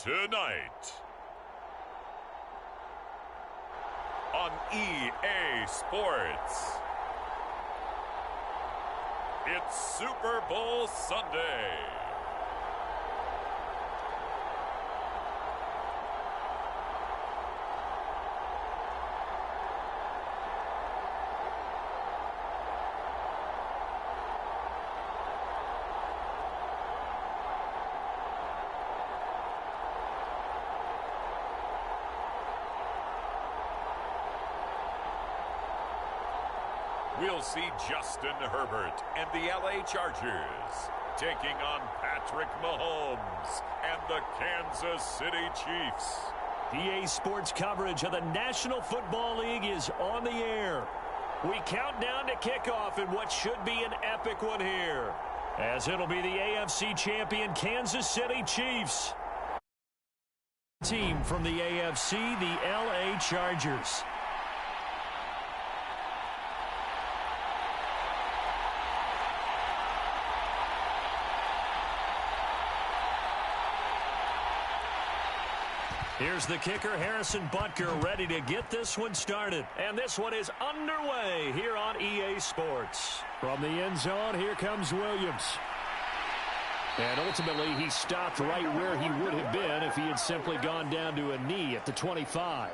Tonight on EA Sports, it's Super Bowl Sunday. We'll see Justin Herbert and the LA Chargers taking on Patrick Mahomes and the Kansas City Chiefs. EA Sports coverage of the National Football League is on the air. We count down to kickoff in what should be an epic one here, as it'll be the AFC champion Kansas City Chiefs. Team from the AFC, the LA Chargers. Here's the kicker, Harrison Butker, ready to get this one started. And this one is underway here on EA Sports. From the end zone, here comes Williams. And ultimately, he stopped right where he would have been if he had simply gone down to a knee at the 25.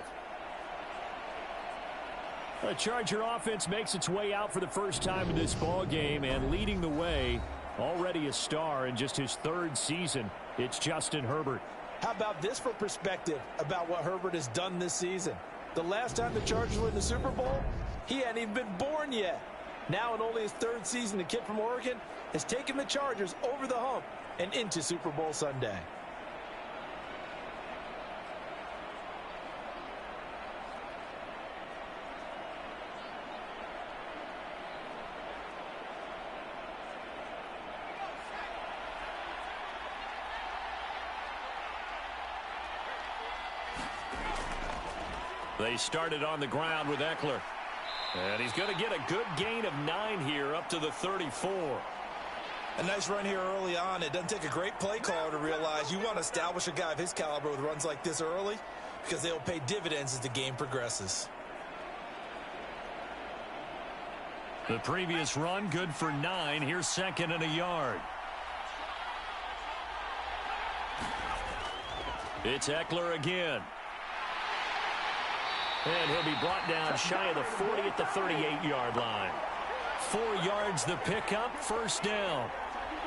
The Charger offense makes its way out for the first time in this ball game, and leading the way, already a star in just his third season, it's Justin Herbert. How about this for perspective about what Herbert has done this season? The last time the Chargers were in the Super Bowl, he hadn't even been born yet. Now in only his third season, the kid from Oregon has taken the Chargers over the hump and into Super Bowl Sunday. They started on the ground with Eckler. And he's going to get a good gain of 9 here up to the 34. A nice run here early on. It doesn't take a great play caller to realize you want to establish a guy of his caliber with runs like this early because they'll pay dividends as the game progresses. The previous run good for 9. Here's second and a yard. It's Eckler again. And he'll be brought down shy of the 40 at the 38-yard line. 4 yards the pickup, first down.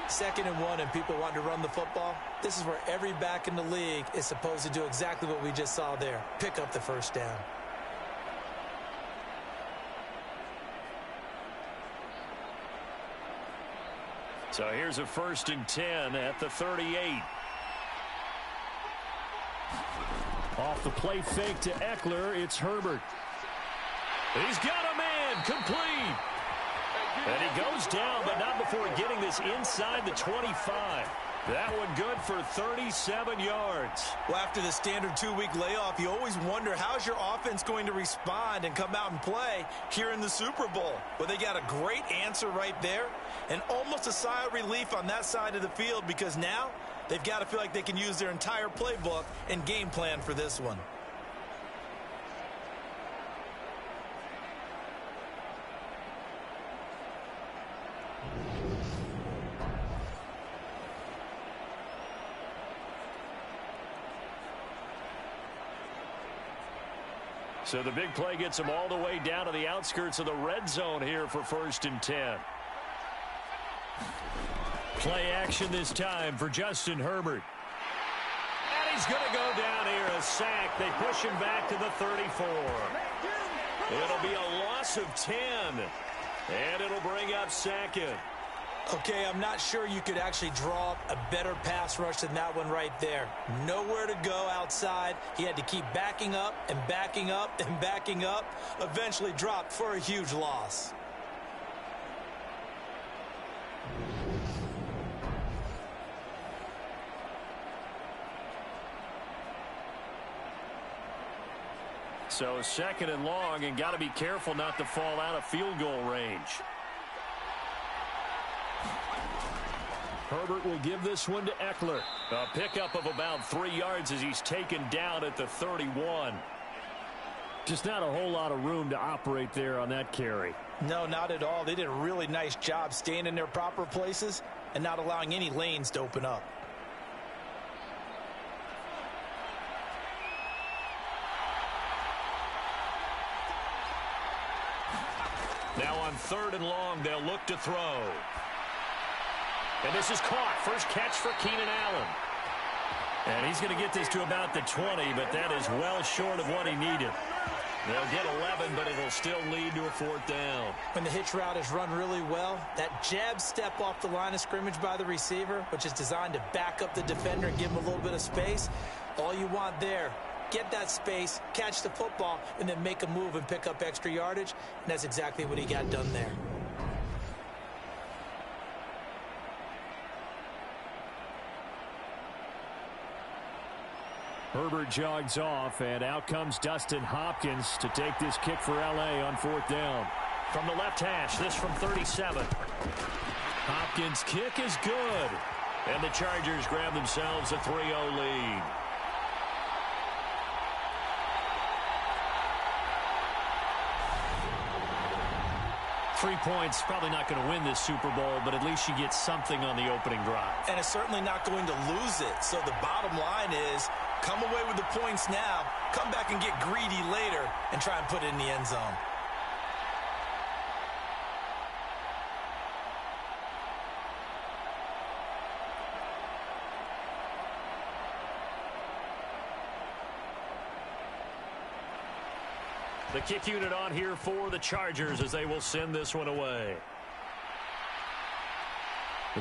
2nd and 1 and people want to run the football. This is where every back in the league is supposed to do exactly what we just saw there. Pick up the first down. So here's a 1st and 10 at the 38. Off the play fake to Eckler, it's Herbert. He's got a man, complete. And he goes down, but not before getting this inside the 25. That one good for 37 yards. Well, after the standard 2-week layoff, you always wonder how's your offense going to respond and come out and play here in the Super Bowl. Well, they got a great answer right there and almost a sigh of relief on that side of the field because now they've got to feel like they can use their entire playbook and game plan for this one. So the big play gets him all the way down to the outskirts of the red zone here for 1st and 10. Play action this time for Justin Herbert. And he's going to go down here, a sack. They push him back to the 34. It'll be a loss of 10. And it'll bring up 2nd. Okay, I'm not sure you could actually draw up a better pass rush than that one right there. Nowhere to go outside. He had to keep backing up and backing up and backing up. Eventually dropped for a huge loss. So 2nd and long, and got to be careful not to fall out of field goal range. Herbert will give this one to Eckler. A pickup of about 3 yards as he's taken down at the 31. Just not a whole lot of room to operate there on that carry. No, not at all. They did a really nice job staying in their proper places and not allowing any lanes to open up. Now on 3rd and long, they'll look to throw. And this is caught. First catch for Keenan Allen. And he's going to get this to about the 20, but that is well short of what he needed. They'll get 11, but it'll still lead to a 4th down. When the hitch route is run really well, that jab step off the line of scrimmage by the receiver, which is designed to back up the defender and give him a little bit of space, all you want there, get that space, catch the football, and then make a move and pick up extra yardage, and that's exactly what he got done there. Herbert jogs off, and out comes Dustin Hopkins to take this kick for L.A. on 4th down. From the left hash, this from 37. Hopkins' kick is good. And the Chargers grab themselves a 3-0 lead. Three points, probably not going to win this Super Bowl, but at least you get something on the opening drive. And it's certainly not going to lose it. So the bottom line is, come away with the points now, come back and get greedy later, and try and put it in the end zone. The kick unit on here for the Chargers as they will send this one away.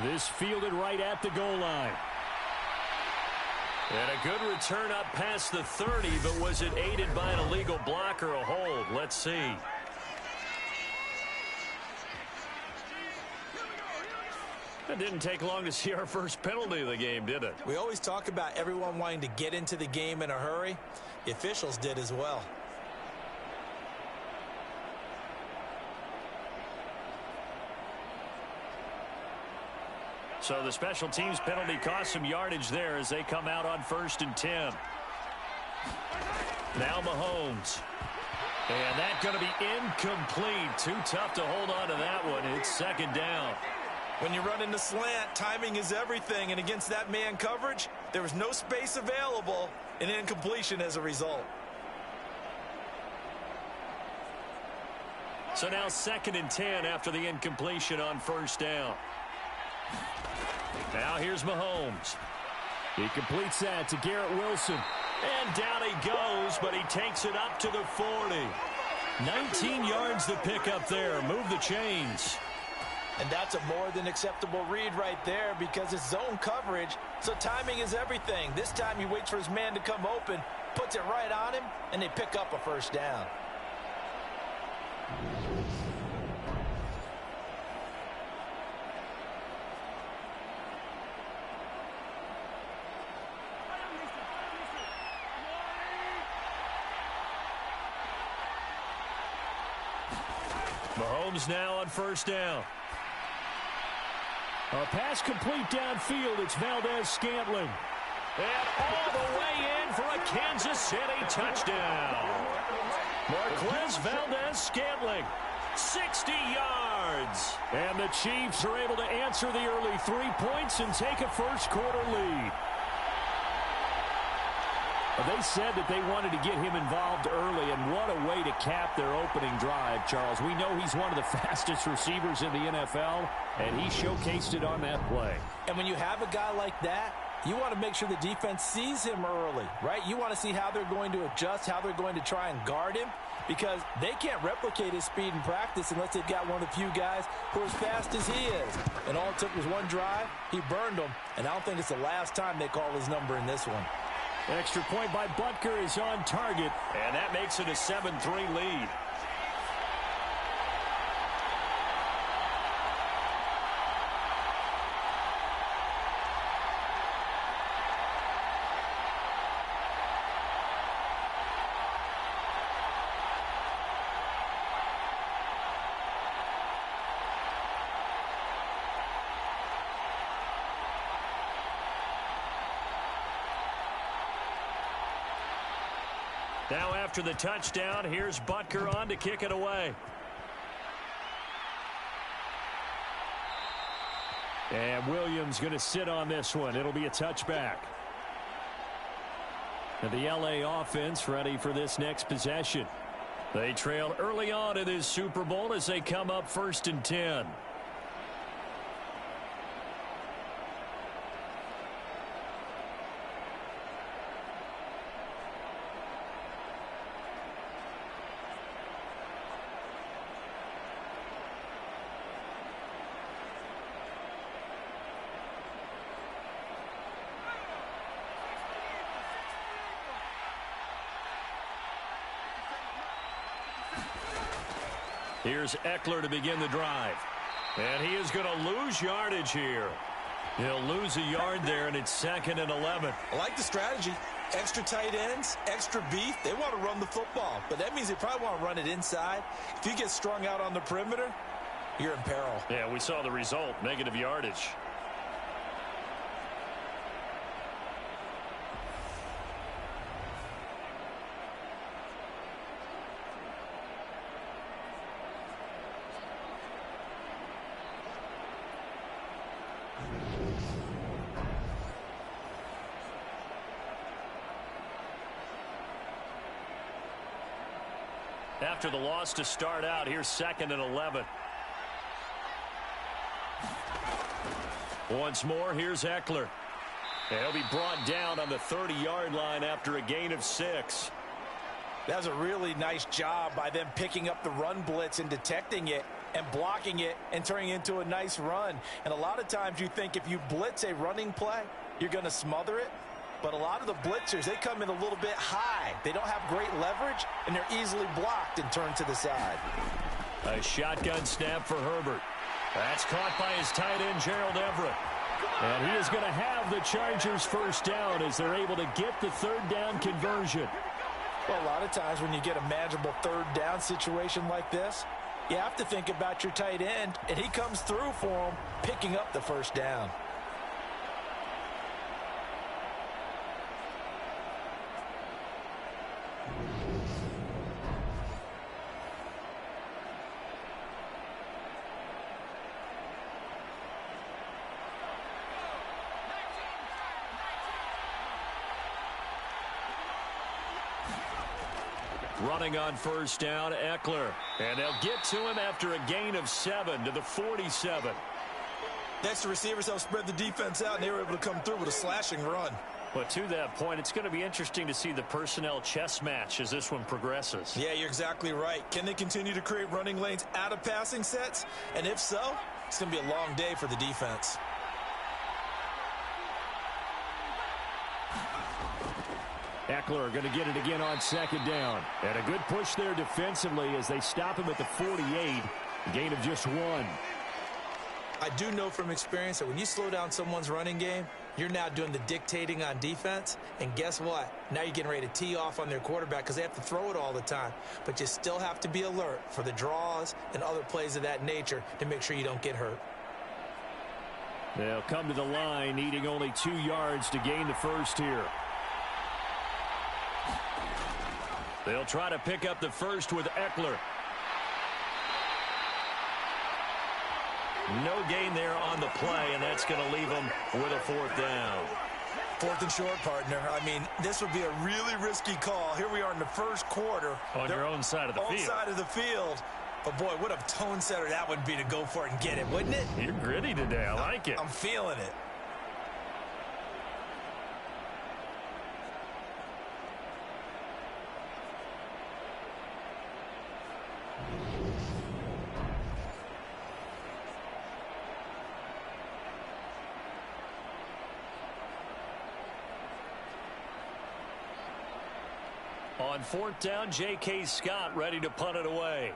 This fielded right at the goal line. And a good return up past the 30, but was it aided by an illegal block or a hold? Let's see. It didn't take long to see our first penalty of the game, did it? We always talk about everyone wanting to get into the game in a hurry. The officials did as well. So the special teams penalty cost some yardage there as they come out on 1st and 10. Now Mahomes. And that's going to be incomplete. Too tough to hold on to that one. It's 2nd down. When you run in the slant, timing is everything. And against that man coverage, there was no space available. An incompletion as a result. So now 2nd and 10 after the incompletion on 1st down. Now here's Mahomes. He completes that to Garrett Wilson. And down he goes, but he takes it up to the 40. 19 yards to pick up there. Move the chains. And that's a more than acceptable read right there because it's zone coverage, so timing is everything. This time he waits for his man to come open, puts it right on him, and they pick up a 1st down. Mahomes now on 1st down. A pass complete downfield. It's Valdez-Scantling. And all the way in for a Kansas City touchdown. Marquez Valdez-Scantling. 60 yards. And the Chiefs are able to answer the early 3 points and take a first-quarter lead. They said that they wanted to get him involved early, and what a way to cap their opening drive, Charles. We know he's one of the fastest receivers in the NFL, and he showcased it on that play. And when you have a guy like that, you want to make sure the defense sees him early, right? You want to see how they're going to adjust, how they're going to try and guard him, because they can't replicate his speed in practice unless they've got one of the few guys who are as fast as he is. And all it took was one drive. He burned them, and I don't think it's the last time they call his number in this one. Extra point by Butker is on target, and that makes it a 7-3 lead. Now after the touchdown, here's Butker on to kick it away. And Williams going to sit on this one. It'll be a touchback. And the LA offense ready for this next possession. They trail early on in this Super Bowl as they come up 1st and 10. Here's Eckler to begin the drive. And he is going to lose yardage here. He'll lose a yard there, and it's 2nd and 11. I like the strategy. Extra tight ends, extra beef. They want to run the football, but that means they probably want to run it inside. If you get strung out on the perimeter, you're in peril. Yeah, we saw the result, negative yardage. After the loss to start out, here's 2nd and 11. Once more, here's Eckler. And he'll be brought down on the 30-yard line after a gain of 6. That was a really nice job by them picking up the run blitz and detecting it and blocking it and turning it into a nice run. And a lot of times you think if you blitz a running play, you're going to smother it. But a lot of the blitzers, they come in a little bit high. They don't have great leverage, and they're easily blocked and turned to the side. A shotgun snap for Herbert. That's caught by his tight end, Gerald Everett. And he is going to have the Chargers first down as they're able to get the 3rd down conversion. Well, a lot of times when you get a manageable 3rd down situation like this, you have to think about your tight end, and he comes through for him, picking up the 1st down. Running on 1st down, Eckler. And they'll get to him after a gain of 7 to the 47. Next, the receivers help spread the defense out, and they were able to come through with a slashing run. But to that point, it's going to be interesting to see the personnel chess match as this one progresses. Yeah, you're exactly right. Can they continue to create running lanes out of passing sets? And if so, it's going to be a long day for the defense. Eckler going to get it again on 2nd down. And a good push there defensively as they stop him at the 48. Gain of just 1. I do know from experience that when you slow down someone's running game, you're now doing the dictating on defense. And guess what? Now you're getting ready to tee off on their quarterback because they have to throw it all the time. But you still have to be alert for the draws and other plays of that nature to make sure you don't get hurt. They'll come to the line, needing only 2 yards to gain the 1st here. They'll try to pick up the 1st with Eckler. No gain there on the play, and that's going to leave them with a 4th down. 4th and short, partner. I mean, this would be a really risky call. Here we are in the 1st quarter. On your own side of the field. Own side of the field. But, boy, what a tone setter that would be to go for it and get it, wouldn't it? You're gritty today. I like it. I'm feeling it. On 4th down, J.K. Scott ready to punt it away.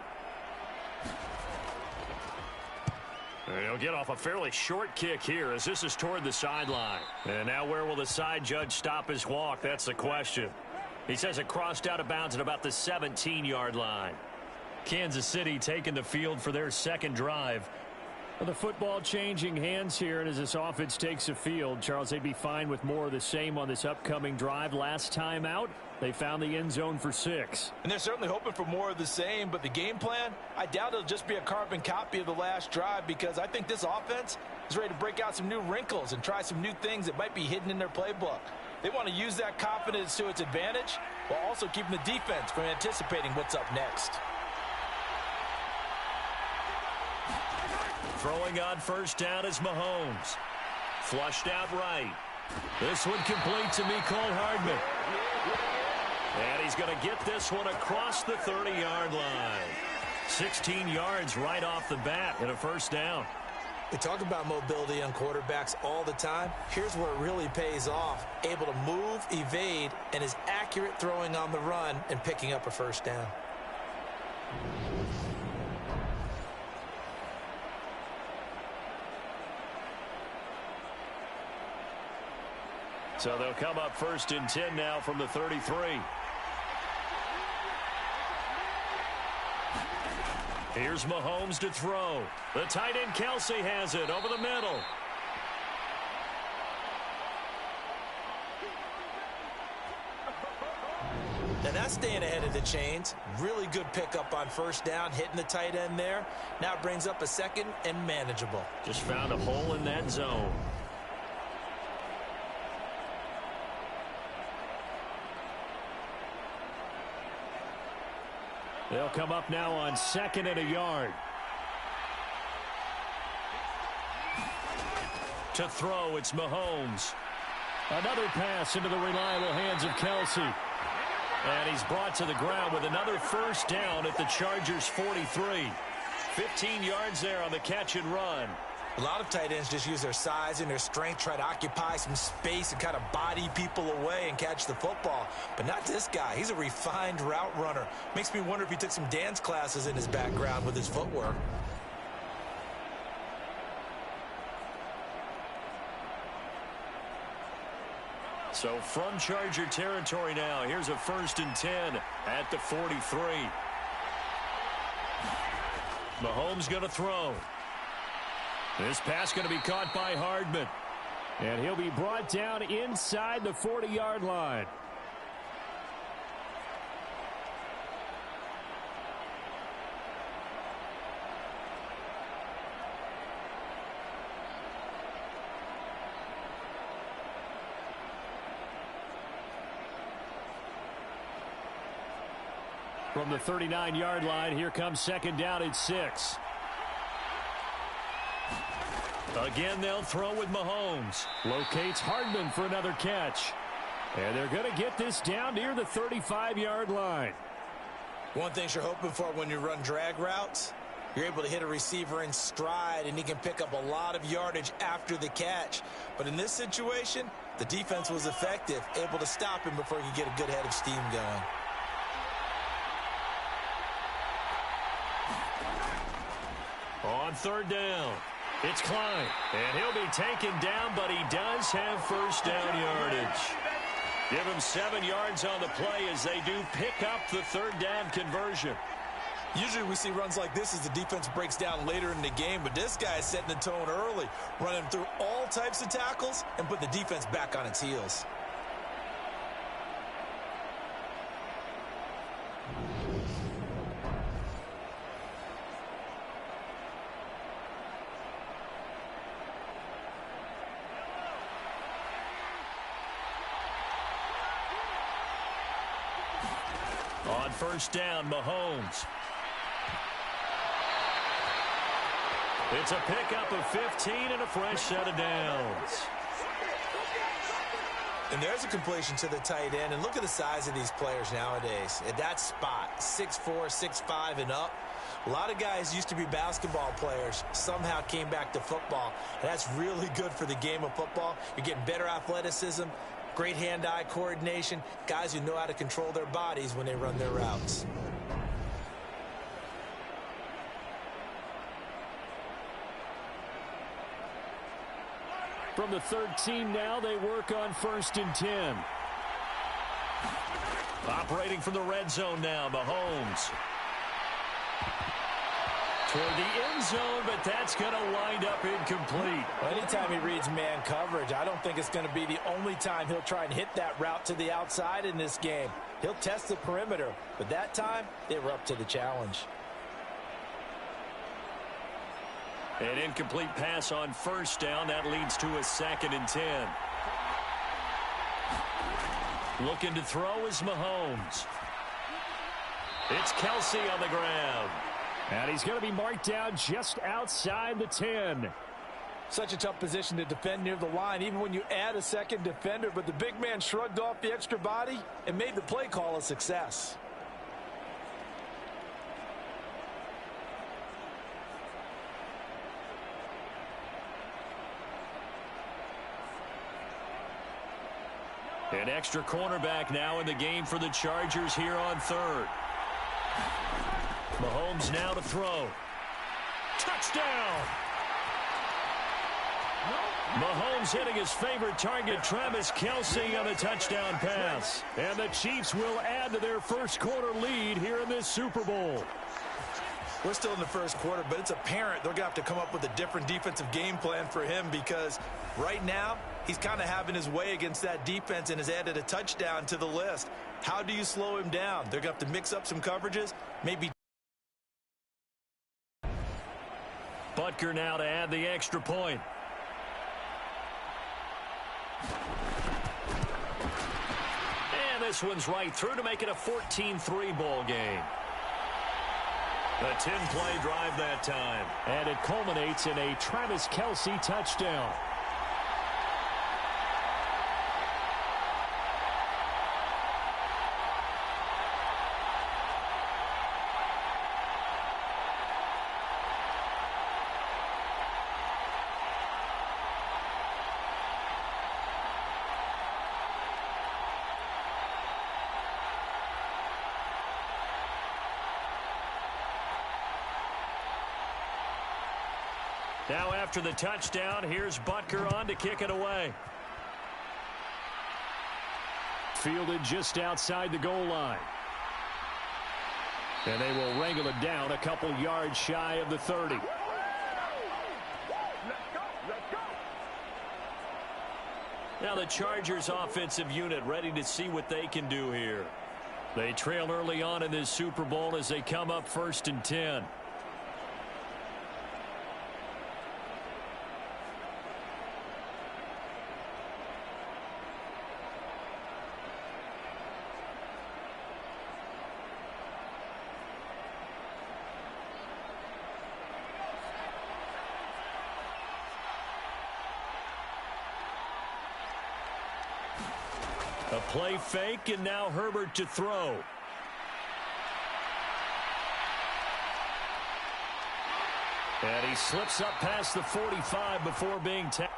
He'll get off a fairly short kick here as this is toward the sideline. And now where will the side judge stop his walk? That's the question. He says it crossed out of bounds at about the 17-yard line. Kansas City taking the field for their 2nd drive. Well, the football changing hands here, and as this offense takes the field, Charles, they'd be fine with more of the same on this upcoming drive. Last time out, they found the end zone for 6. And they're certainly hoping for more of the same, but the game plan, I doubt it'll just be a carbon copy of the last drive, because I think this offense is ready to break out some new wrinkles and try some new things that might be hidden in their playbook. They want to use that confidence to its advantage while also keeping the defense from anticipating what's up next. Throwing on first down is Mahomes. Flushed out right. This one complete to Mecole Hardman. And he's going to get this one across the 30-yard line. 16 yards right off the bat and a first down. We talk about mobility on quarterbacks all the time. Here's where it really pays off. Able to move, evade, and is accurate throwing on the run and picking up a first down. So they'll come up 1st and 10 now from the 33. Here's Mahomes to throw. The tight end Kelsey has it over the middle. Now that's staying ahead of the chains. Really good pickup on first down, hitting the tight end there. Now it brings up a second and manageable. Just found a hole in that zone. They'll come up now on 2nd and a yard. To throw, it's Mahomes. Another pass into the reliable hands of Kelsey. And he's brought to the ground with another first down at the Chargers' 43. 15 yards there on the catch and run. A lot of tight ends just use their size and their strength, try to occupy some space and kind of body people away and catch the football. But not this guy. He's a refined route runner. Makes me wonder if he took some dance classes in his background with his footwork. So from Charger territory now, here's a 1st and 10 at the 43. Mahomes going to throw. This pass going to be caught by Hardman. And he'll be brought down inside the 40-yard line. From the 39-yard line, here comes 2nd down at 6. Again, they'll throw with Mahomes. Locates Hardman for another catch. And they're going to get this down near the 35-yard line. One thing you're hoping for when you run drag routes, you're able to hit a receiver in stride, and he can pick up a lot of yardage after the catch. But in this situation, the defense was effective, able to stop him before he could get a good head of steam going. On 3rd down, it's Klein. And he'll be taken down, but he does have first down yardage. Give him 7 yards on the play as they do pick up the 3rd down conversion. Usually we see runs like this as the defense breaks down later in the game, but this guy is setting the tone early, running through all types of tackles and put the defense back on its heels. On 1st down, Mahomes. It's a pickup of 15 and a fresh set of downs. And there's a completion to the tight end. And look at the size of these players nowadays. At that spot, 6'4", 6'5", and up. A lot of guys used to be basketball players, somehow came back to football. And that's really good for the game of football. You're getting better athleticism, great hand-eye coordination, guys who know how to control their bodies when they run their routes. From the 13 now, they work on 1st and 10. Operating from the red zone now, Mahomes. toward the end zone, but that's going to wind up incomplete. Anytime he reads man coverage, I don't think it's going to be the only time he'll try and hit that route to the outside in this game. He'll test the perimeter, but that time they were up to the challenge. An incomplete pass on first down. That leads to a 2nd and 10. Looking to throw is Mahomes. It's Kelsey on the ground. And he's going to be marked down just outside the 10. Such a tough position to defend near the line, even when you add a second defender. But the big man shrugged off the extra body and made the play call a success. An extra cornerback now in the game for the Chargers here on 3rd. Mahomes now to throw. Touchdown! Mahomes hitting his favorite target, Travis Kelsey, on the touchdown pass. And the Chiefs will add to their first quarter lead here in this Super Bowl. We're still in the first quarter, but it's apparent they're going to have to come up with a different defensive game plan for him, because right now he's kind of having his way against that defense and has added a touchdown to the list. How do you slow him down? They're going to have to mix up some coverages, maybe. Butker now to add the extra point. And this one's right through to make it a 14-3 ball game. A 10-play drive that time. And it culminates in a Travis Kelsey touchdown. Now after the touchdown, here's Butker on to kick it away. Fielded just outside the goal line. And they will wrangle it down a couple yards shy of the 30. Now the Chargers offensive unit ready to see what they can do here. They trail early on in this Super Bowl as they come up 1st and 10. A play fake, and now Herbert to throw. And he slips up past the 45 before being tackled.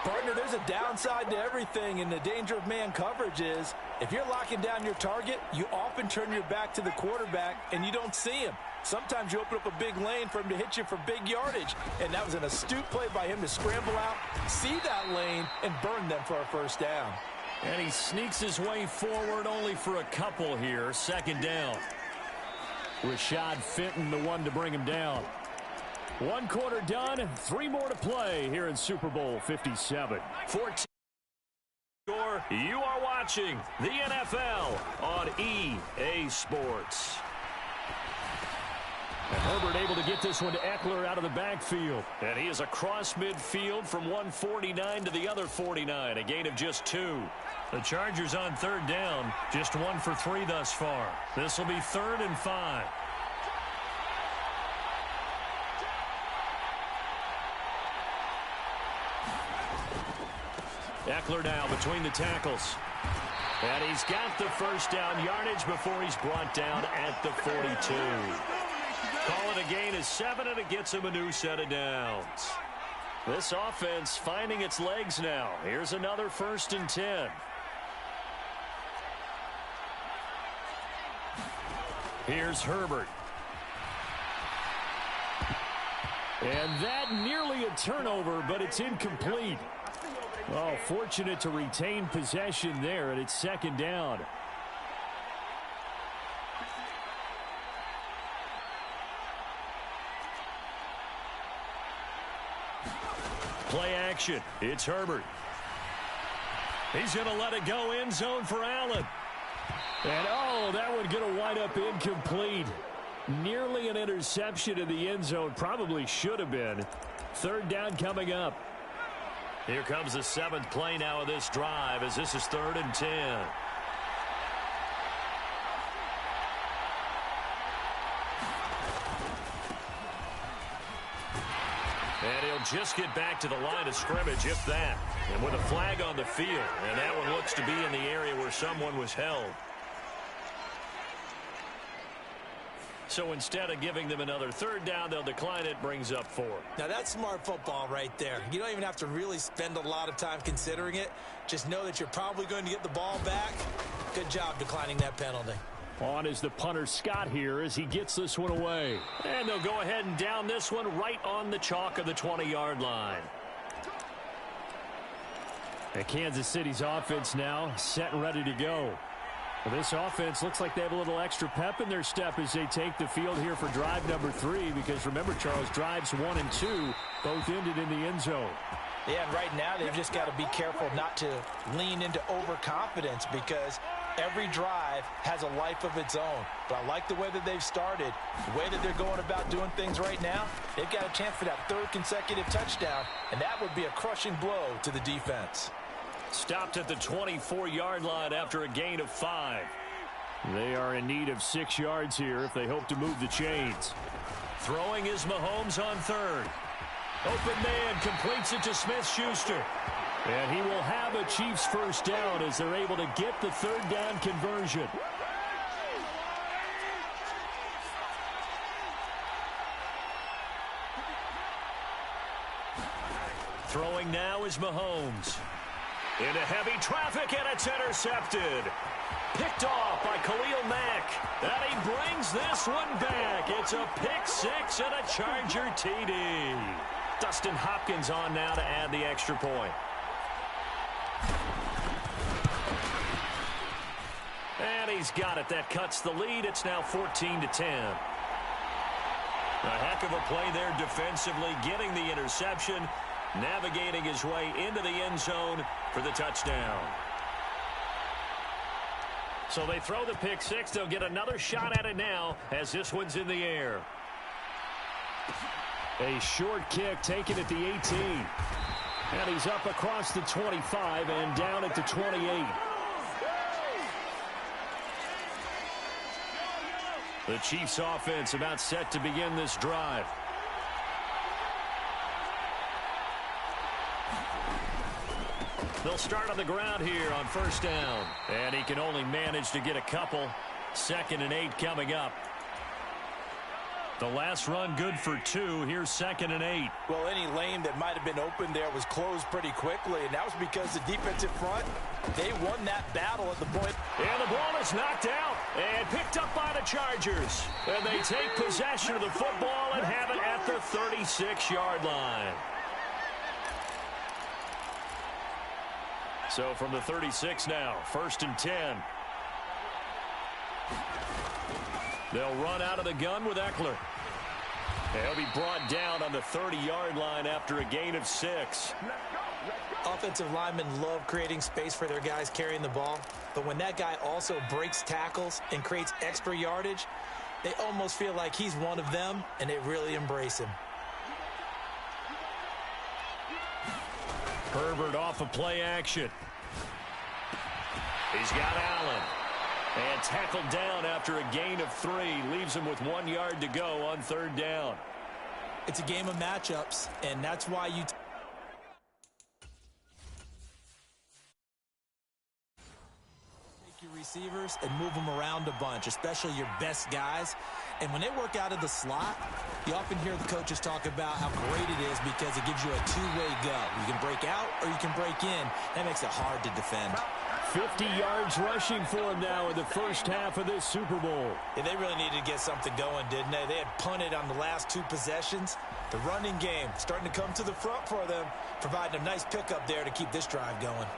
Partner, there's a downside to everything, and the danger of man coverage is if you're locking down your target, you often turn your back to the quarterback and you don't see him. Sometimes you open up a big lane for him to hit you for big yardage, and that was an astute play by him to scramble out, see that lane, and burn them for a first down. And he sneaks his way forward only for a couple here. 2nd down. Rashad Fenton, the one to bring him down. 1 quarter done, 3 more to play here in Super Bowl 57. 14. You are watching the NFL on EA Sports. And Herbert able to get this one to Eckler out of the backfield. And he is across midfield from 149 to the other 49, a gain of just 2. The Chargers on 3rd down, just 1 for 3 thus far. This will be 3rd and 5. Eckler now between the tackles. And he's got the first down yardage before he's brought down at the 42. Call it a gain of 7, and it gets him a new set of downs. This offense finding its legs now. Here's another 1st and 10. Here's Herbert. And that nearly a turnover, but it's incomplete. Oh, fortunate to retain possession there, and it's second down. Play action. It's Herbert. He's going to let it go end zone for Allen. And, oh, that one going to wind up incomplete. Nearly an interception in the end zone. Probably should have been. Third down coming up. Here comes the seventh play now of this drive as this is 3rd and 10. And he'll just get back to the line of scrimmage, if that. And with a flag on the field. And that one looks to be in the area where someone was held. So instead of giving them another third down, they'll decline it, brings up 4. Now, that's smart football right there. You don't even have to really spend a lot of time considering it. Just know that you're probably going to get the ball back. Good job declining that penalty. On is the punter Scott here as he gets this one away. And they'll go ahead and down this one right on the chalk of the 20-yard line. And Kansas City's offense now set and ready to go. Well, this offense looks like they have a little extra pep in their step as they take the field here for drive number 3. Because remember, Charles, drives 1 and 2 both ended in the end zone. Yeah, and right now they've just got to be careful not to lean into overconfidence because every drive has a life of its own. But I like the way that they've started, the way that they're going about doing things right now. They've got a chance for that 3rd consecutive touchdown, and that would be a crushing blow to the defense. Stopped at the 24-yard line after a gain of 5. They are in need of 6 yards here if they hope to move the chains. Throwing is Mahomes on 3rd. Open man completes it to Smith-Schuster. And he will have a Chiefs first down as they're able to get the 3rd down conversion. Throwing now is Mahomes. Into heavy traffic, and it's intercepted. Picked off by Khalil Mack. And he brings this one back. It's a pick 6 and a Charger TD. Dustin Hopkins on now to add the extra point. And he's got it. That cuts the lead. It's now 14-10. A heck of a play there defensively, getting the interception, navigating his way into the end zone for the touchdown. So they throw the pick 6. They'll get another shot at it now as this one's in the air. A short kick taken at the 18. And he's up across the 25 and down at the 28. The Chiefs offense about set to begin this drive. They'll start on the ground here on 1st down. And he can only manage to get a couple. 2nd and 8 coming up. The last run good for 2. Here's 2nd and 8. Well, any lane that might have been open there was closed pretty quickly, and that was because the defensive front, they won that battle at the point. And the ball is knocked out and picked up by the Chargers. And they take possession of the football and have it at the 36-yard line. So from the 36 now, 1st and 10. They'll run out of the gun with Eckler. He'll be brought down on the 30-yard line after a gain of 6. Offensive linemen love creating space for their guys carrying the ball. But when that guy also breaks tackles and creates extra yardage, they almost feel like he's one of them, and they really embrace him. Herbert off of play action. He's got Allen. And tackled down after a gain of 3. Leaves him with 1 yard to go on 3rd down. It's a game of matchups, and that's why you take your receivers and move them around a bunch, especially your best guys. And when they work out of the slot, you often hear the coaches talk about how great it is because it gives you a two-way go. You can break out or you can break in. That makes it hard to defend. 50 yards rushing for him now in the first half of this Super Bowl. Yeah, they really needed to get something going, didn't they? They had punted on the last 2 possessions. The running game starting to come to the front for them, providing a nice pickup there to keep this drive going.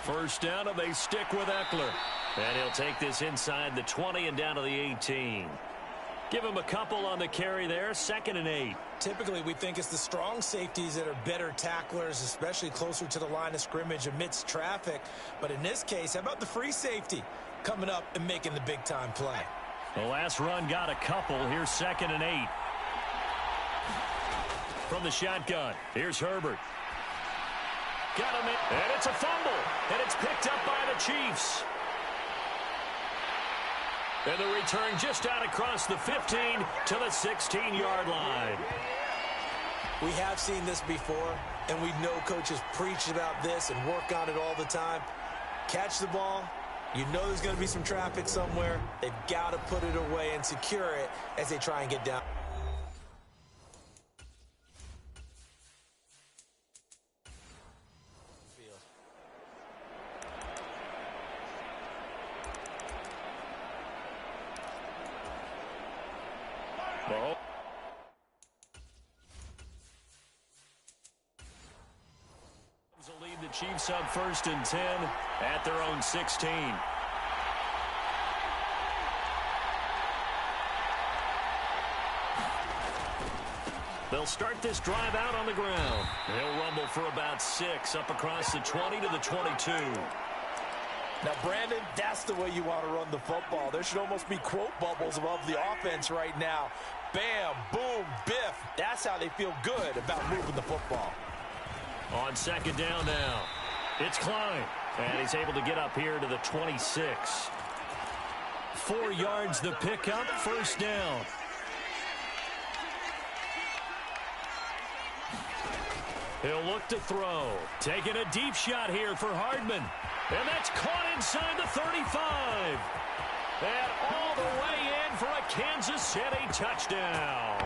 First down, and they stick with Eckler. And he'll take this inside the 20 and down to the 18. Give him a couple on the carry there, 2nd and 8. Typically, we think it's the strong safeties that are better tacklers, especially closer to the line of scrimmage amidst traffic. But in this case, how about the free safety coming up and making the big-time play? The last run got a couple. Here's 2nd and 8. From the shotgun, here's Herbert. Got him in, and it's a fumble, and it's picked up by the Chiefs. And the return just out across the 15 to the 16-yard line. We have seen this before, and we know coaches preach about this and work on it all the time. Catch the ball. You know there's going to be some traffic somewhere. They've got to put it away and secure it as they try and get down. Ball. Will lead the Chiefs up 1st and 10 at their own 16. They'll start this drive out on the ground. He'll rumble for about 6 up across the 20 to the 22. Now, Brandon, that's the way you want to run the football. There should almost be quote bubbles above the offense right now. Bam, boom, biff. That's how they feel good about moving the football. On 2nd down now, it's Klein. And he's able to get up here to the 26. 4 yards the pickup, 1st down. He'll look to throw. Taking a deep shot here for Hardman. And that's caught inside the 35. And all the way in for a Kansas City touchdown.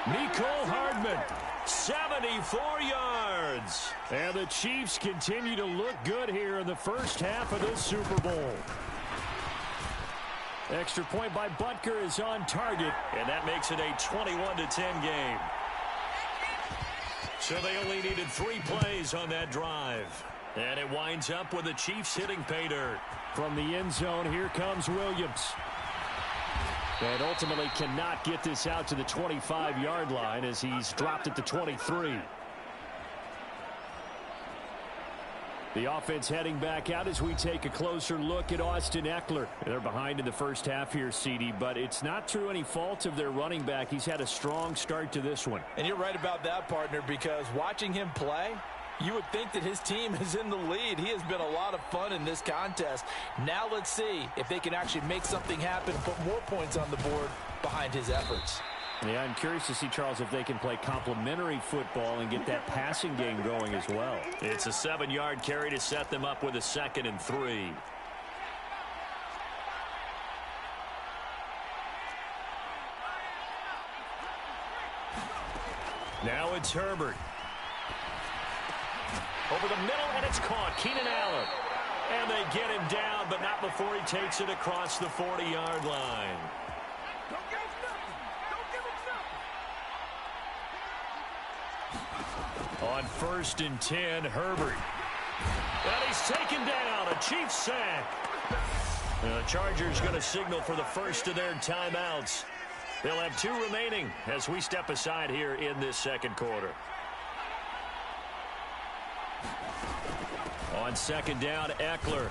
Mecole Hardman, 74 yards. And the Chiefs continue to look good here in the first half of this Super Bowl. Extra point by Butker is on target, and that makes it a 21-10 game. So they only needed 3 plays on that drive. And it winds up with the Chiefs hitting pay dirt. From the end zone, here comes Williams. And ultimately cannot get this out to the 25-yard line as he's dropped at the 23. The offense heading back out as we take a closer look at Austin Eckler. They're behind in the first half here, CD, but it's not through any fault of their running back. He's had a strong start to this one. And you're right about that, partner, because watching him play, you would think that his team is in the lead. He has been a lot of fun in this contest. Now let's see if they can actually make something happen, put more points on the board behind his efforts. Yeah, I'm curious to see, Charles, if they can play complementary football and get that passing game going as well. It's a 7-yard carry to set them up with a 2nd and 3. Now it's Herbert. Over the middle, and it's caught. Keenan Allen. And they get him down, but not before he takes it across the 40-yard line. Don't give us nothing. Don't give us nothing. On 1st and 10, Herbert. And he's taken down. A Chiefs sack. The Chargers going to signal for the first of their timeouts. They'll have 2 remaining as we step aside here in this second quarter. On 2nd down, Eckler.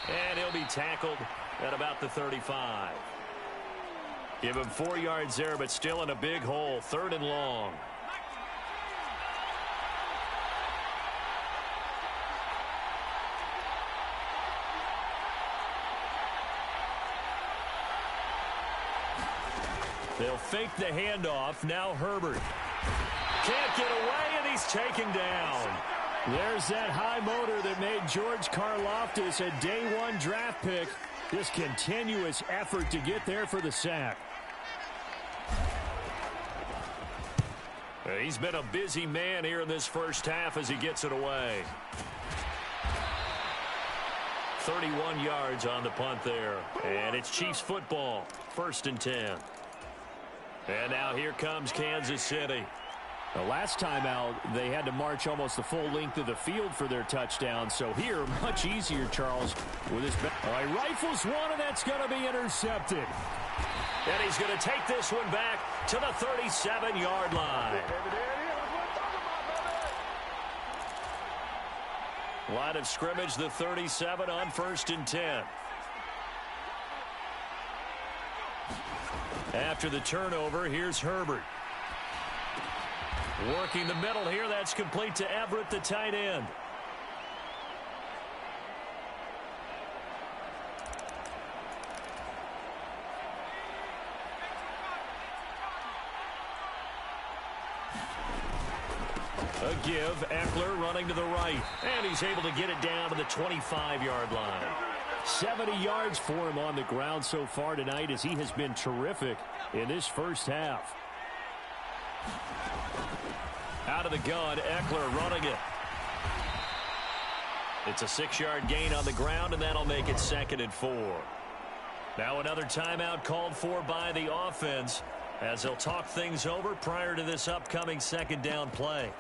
And he'll be tackled at about the 35. Give him 4 yards there, but still in a big hole. 3rd and long. They'll fake the handoff. Now Herbert. Can't get away, and he's taken down. There's that high motor that made George Karlaftis a day-one draft pick. This continuous effort to get there for the sack. He's been a busy man here in this first half as he gets it away. 31 yards on the punt there. And it's Chiefs football. 1st and 10. And now here comes Kansas City. The last time out, they had to march almost the full length of the field for their touchdown. So here, much easier, Charles, with his back. All right, rifles one, and that's going to be intercepted. And he's going to take this one back to the 37-yard line. Line of scrimmage, the 37 on 1st and 10. After the turnover, here's Herbert. Working the middle here, that's complete to Everett, the tight end. A give, Eckler running to the right, and he's able to get it down to the 25-yard line. 70 yards for him on the ground so far tonight as he has been terrific in this first half. Out of the gun, Eckler running it. It's a 6-yard gain on the ground, and that'll make it 2nd and 4. Now another timeout called for by the offense as they'll talk things over prior to this upcoming 2nd down play.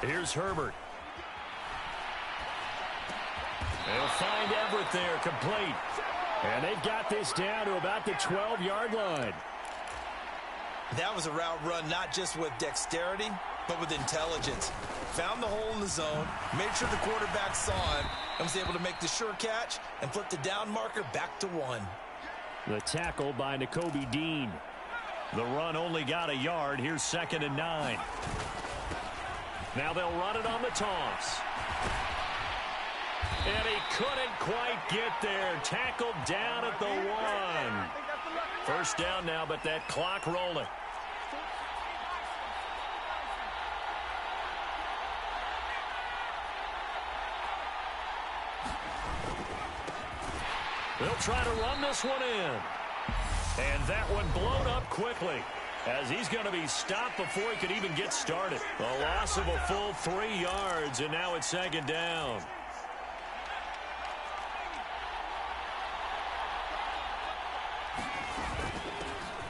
Here's Herbert. They'll find Everett there, complete. And they've got this down to about the 12-yard line. That was a route run not just with dexterity, but with intelligence. Found the hole in the zone, made sure the quarterback saw him, and was able to make the sure catch and flip the down marker back to 1. The tackle by Nakobe Dean. The run only got a yard. Here's 2nd and 9. Now they'll run it on the toss. And he couldn't quite get there. Tackled down at the 1. First down now, but that clock rolling. They'll try to run this one in. And that one blown up quickly, as he's going to be stopped before he could even get started. A loss of a full 3 yards, and now it's 2nd down.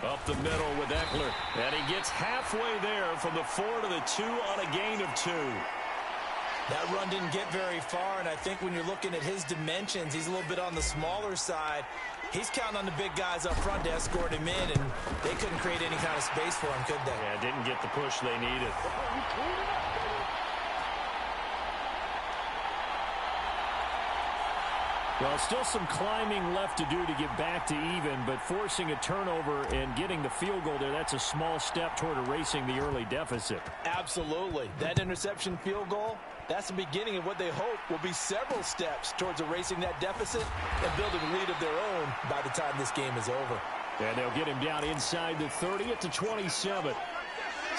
Up the middle with Eckler, and he gets halfway there from the 4 to the 2 on a gain of 2. That run didn't get very far, and I think when you're looking at his dimensions, he's a little bit on the smaller side. He's counting on the big guys up front to escort him in, and they couldn't create any kind of space for him, could they? Yeah, didn't get the push they needed. Well, still some climbing left to do to get back to even, but forcing a turnover and getting the field goal there, that's a small step toward erasing the early deficit. Absolutely. That interception field goal, that's the beginning of what they hope will be several steps towards erasing that deficit and building a lead of their own by the time this game is over. And they'll get him down inside the 30 at the 27.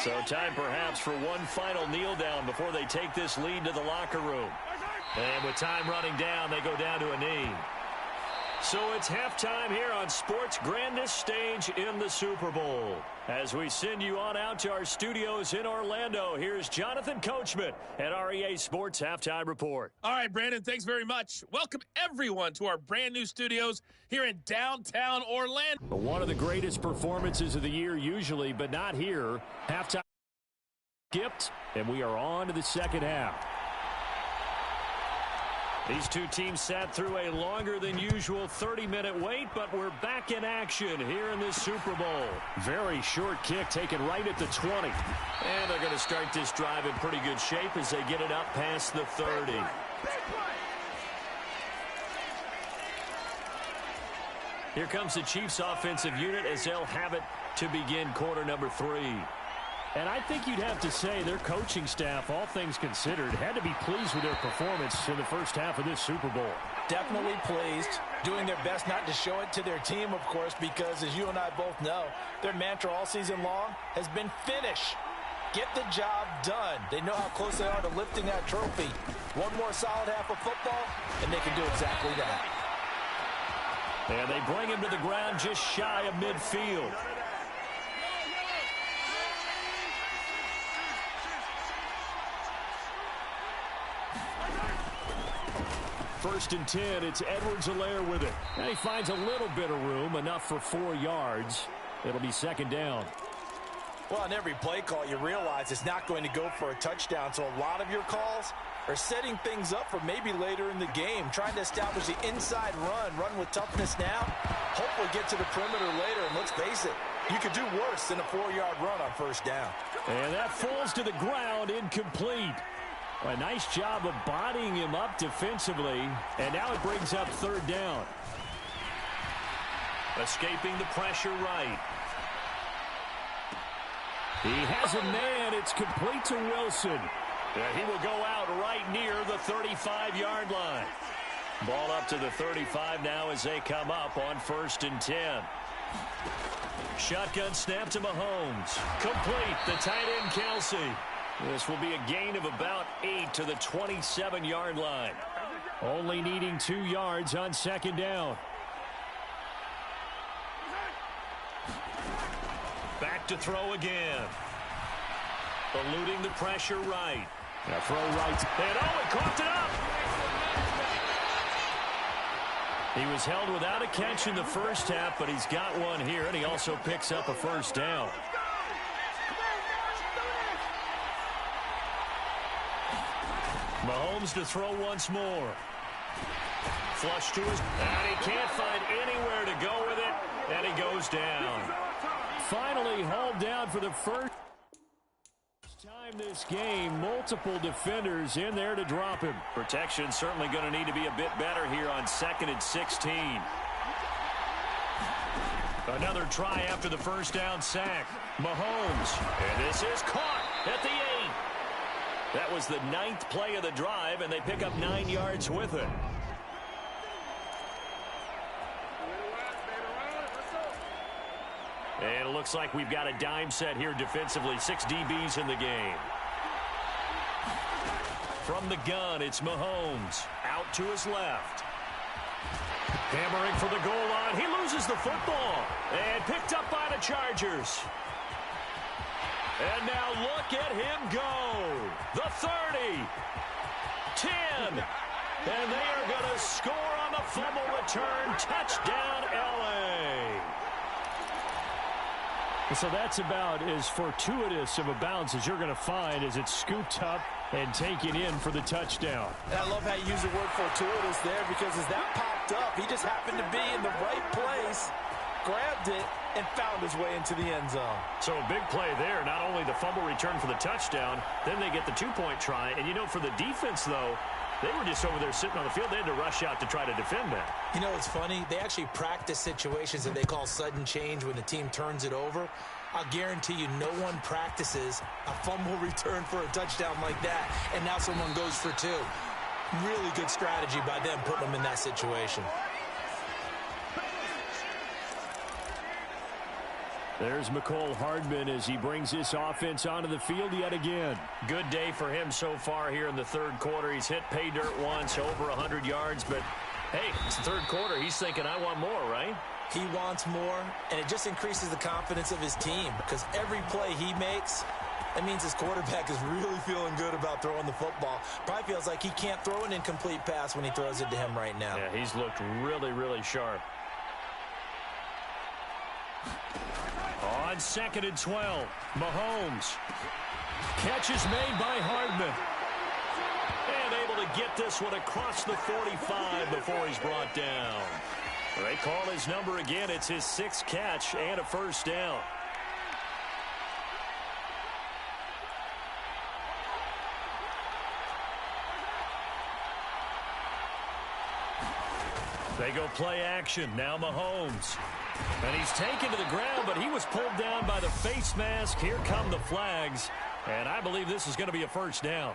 So time perhaps for one final kneel down before they take this lead to the locker room. And with time running down, they go down to a knee. So it's halftime here on sports' grandest stage in the Super Bowl. As we send you on out to our studios in Orlando, here's Jonathan Coachman at REA Sports Halftime Report. All right, Brandon, thanks very much. Welcome, everyone, to our brand-new studios here in downtown Orlando. One of the greatest performances of the year usually, but not here. Halftime skipped, and we are on to the second half. These two teams sat through a longer than usual 30-minute wait, but we're back in action here in this Super Bowl. Very short kick taken right at the 20. And they're going to start this drive in pretty good shape as they get it up past the 30. Here comes the Chiefs offensive unit as they'll have it to begin quarter number 3. And I think you'd have to say their coaching staff, all things considered, had to be pleased with their performance in the first half of this Super Bowl. Definitely pleased, doing their best not to show it to their team, of course, because as you and I both know, their mantra all season long has been finish. Get the job done. They know how close they are to lifting that trophy. One more solid half of football, and they can do exactly that. And they bring him to the ground just shy of midfield. First and 10, it's Edwards-Helaire with it. And he finds a little bit of room, enough for 4 yards. It'll be second down. Well, on every play call, you realize it's not going to go for a touchdown, so a lot of your calls are setting things up for maybe later in the game, trying to establish the inside run with toughness now, hopefully get to the perimeter later, and let's face it, you could do worse than a 4-yard run on first down. And that falls to the ground, incomplete. A nice job of bodying him up defensively, and now it brings up third down. Escaping the pressure right. He has a man. It's complete to Wilson. And he will go out right near the 35-yard line. Ball up to the 35 now as they come up on first and 10. Shotgun snap to Mahomes. Complete. The tight end, Kelsey. This will be a gain of about 8 to the 27-yard line. Only needing 2 yards on second down. Back to throw again. Eluding the pressure right. Now throw right. And he coughed it up. He was held without a catch in the first half, but he's got one here, and he also picks up a first down. Mahomes to throw once more. Flush to his... And he can't find anywhere to go with it, and he goes down. Finally hauled down for the first time this game. Multiple defenders in there to drop him. Protection certainly going to need to be a bit better here on 2nd and 16. Another try after the first down sack. Mahomes. And this is caught at the 8. That was the 9th play of the drive, and they pick up 9 yards with it. And it looks like we've got a dime set here defensively. 6 DBs in the game. From the gun, it's Mahomes. Out to his left. Hammering for the goal line. He loses the football. And picked up by the Chargers. And now look at him go. The 30. 10. And they are going to score on the fumble return. Touchdown, L.A. So that's about as fortuitous of a bounce as you're going to find as it's scooped up and taken in for the touchdown. And I love how you use the word fortuitous there, because as that popped up, he just happened to be in the right place, grabbed it, and found his way into the end zone. So a big play there. Not only the fumble return for the touchdown, then they get the 2-point try. And, you know, for the defense, though, they were just over there sitting on the field. They had to rush out to try to defend that. You know, it's funny. They actually practice situations that they call sudden change when the team turns it over. I'll guarantee you no one practices a fumble return for a touchdown like that, and now someone goes for 2. Really good strategy by them putting them in that situation. There's McCole Hardman as he brings this offense onto the field yet again. Good day for him so far here in the third quarter. He's hit pay dirt once, over 100 yards, but hey, it's the third quarter. He's thinking, I want more, right? He wants more, and it just increases the confidence of his team, because every play he makes, that means his quarterback is really feeling good about throwing the football. Probably feels like he can't throw an incomplete pass when he throws it to him right now. Yeah, he's looked really, really sharp. On 2nd and 12, Mahomes. Catch is made by Hardman. And able to get this one across the 45 before he's brought down. They call his number again. It's his 6th catch and a first down. They go play action. Now Mahomes. And he's taken to the ground, but he was pulled down by the face mask. Here come the flags. And I believe this is going to be a first down.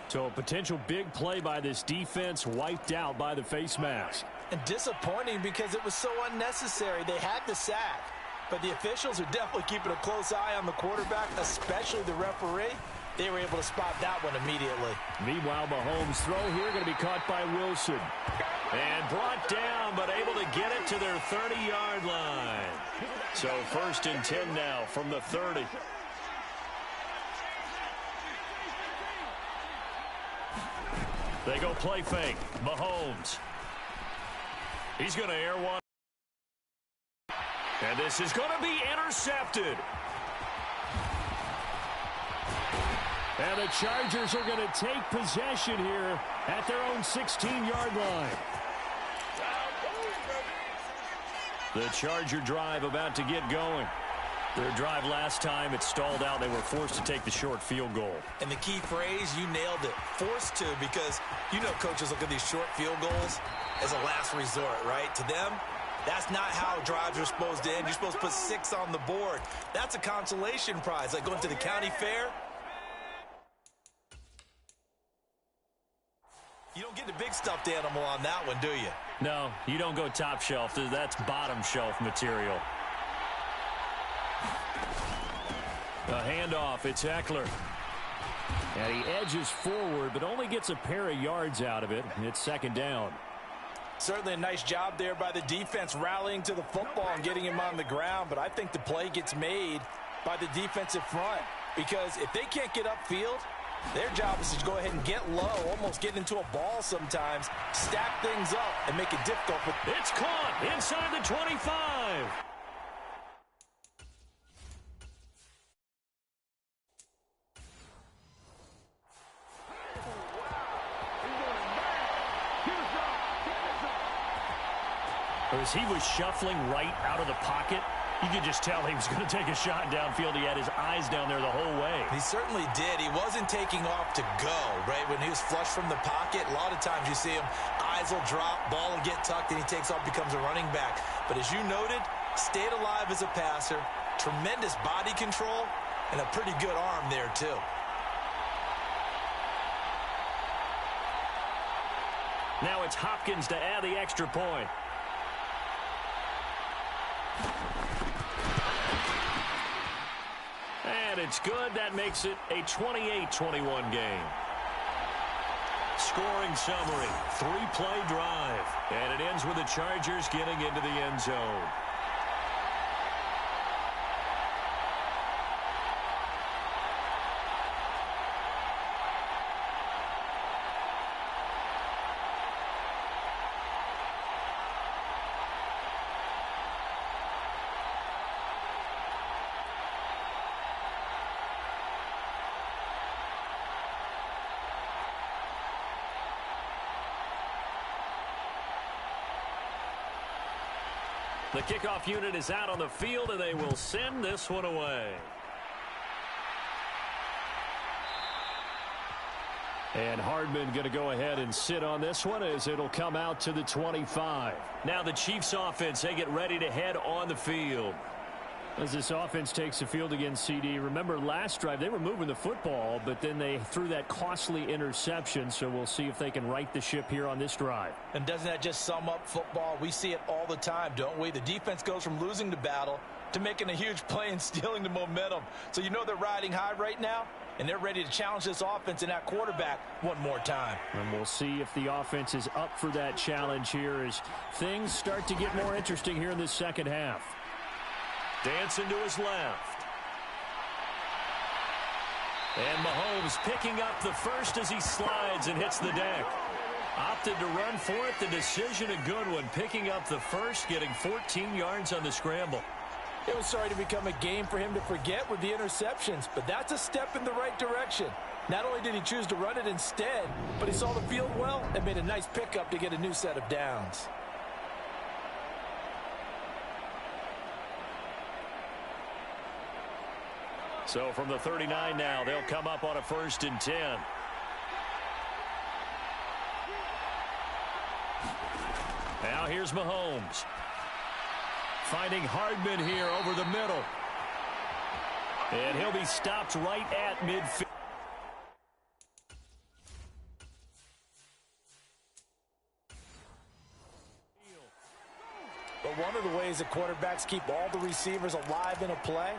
So a potential big play by this defense wiped out by the face mask. And disappointing because it was so unnecessary. They had the sack, but the officials are definitely keeping a close eye on the quarterback, especially the referee. They were able to spot that one immediately. Meanwhile, Mahomes' throw here going to be caught by Wilson. And brought down, but able to get it to their 30-yard line. So 1st and 10 now from the 30. They go play fake. Mahomes. He's going to air one. And this is going to be intercepted. And the Chargers are going to take possession here at their own 16-yard line. The Charger drive about to get going. Their drive last time, it stalled out. They were forced to take the short field goal. And the key phrase, you nailed it. Forced to, because you know coaches look at these short field goals as a last resort, right? To them, that's not how drives are supposed to end. You're supposed to put 6 on the board. That's a consolation prize, like going to the county fair. You don't get the big stuffed animal on that one, do you? No, you don't go top shelf. That's bottom shelf material. A handoff. It's Eckler. And he edges forward, but only gets a pair of yards out of it. It's 2nd down. Certainly a nice job there by the defense rallying to the football and getting him on the ground, but I think the play gets made by the defensive front because if they can't get upfield, their job is to go ahead and get low, almost get into a ball sometimes, stack things up, and make it difficult. It's caught inside the 25. As he was shuffling right out of the pocket, you could just tell he was going to take a shot downfield. He had his eyes down there the whole way. He certainly did. He wasn't taking off to go, right? When he was flush from the pocket, a lot of times you see him, eyes will drop, ball will get tucked, and he takes off, becomes a running back. But as you noted, stayed alive as a passer, tremendous body control, and a pretty good arm there, too. Now it's Hopkins to add the extra point. And it's good. That makes it a 28-21 game. Scoring summary, 3-play drive. And it ends with the Chargers getting into the end zone. The kickoff unit is out on the field, and they will send this one away. And Hardman going to go ahead and sit on this one as it'll come out to the 25. Now the Chiefs offense, they get ready to head on the field. As this offense takes the field against CD, remember last drive they were moving the football, but then they threw that costly interception, so we'll see if they can right the ship here on this drive. And doesn't that just sum up football? We see it all the time, don't we? The defense goes from losing the battle to making a huge play and stealing the momentum. So you know they're riding high right now, and they're ready to challenge this offense and that quarterback one more time. And we'll see if the offense is up for that challenge here as things start to get more interesting here in this second half. Dancing to his left. And Mahomes picking up the first as he slides and hits the deck. Opted to run for it. The decision a good one. Picking up the first, getting 14 yards on the scramble. It was starting to become a game for him to forget with the interceptions, but that's a step in the right direction. Not only did he choose to run it instead, but he saw the field well and made a nice pickup to get a new set of downs. So from the 39 now, they'll come up on a 1st and 10. Now here's Mahomes. Finding Hardman here over the middle. And he'll be stopped right at midfield. But one of the ways that quarterbacks keep all the receivers alive in a play,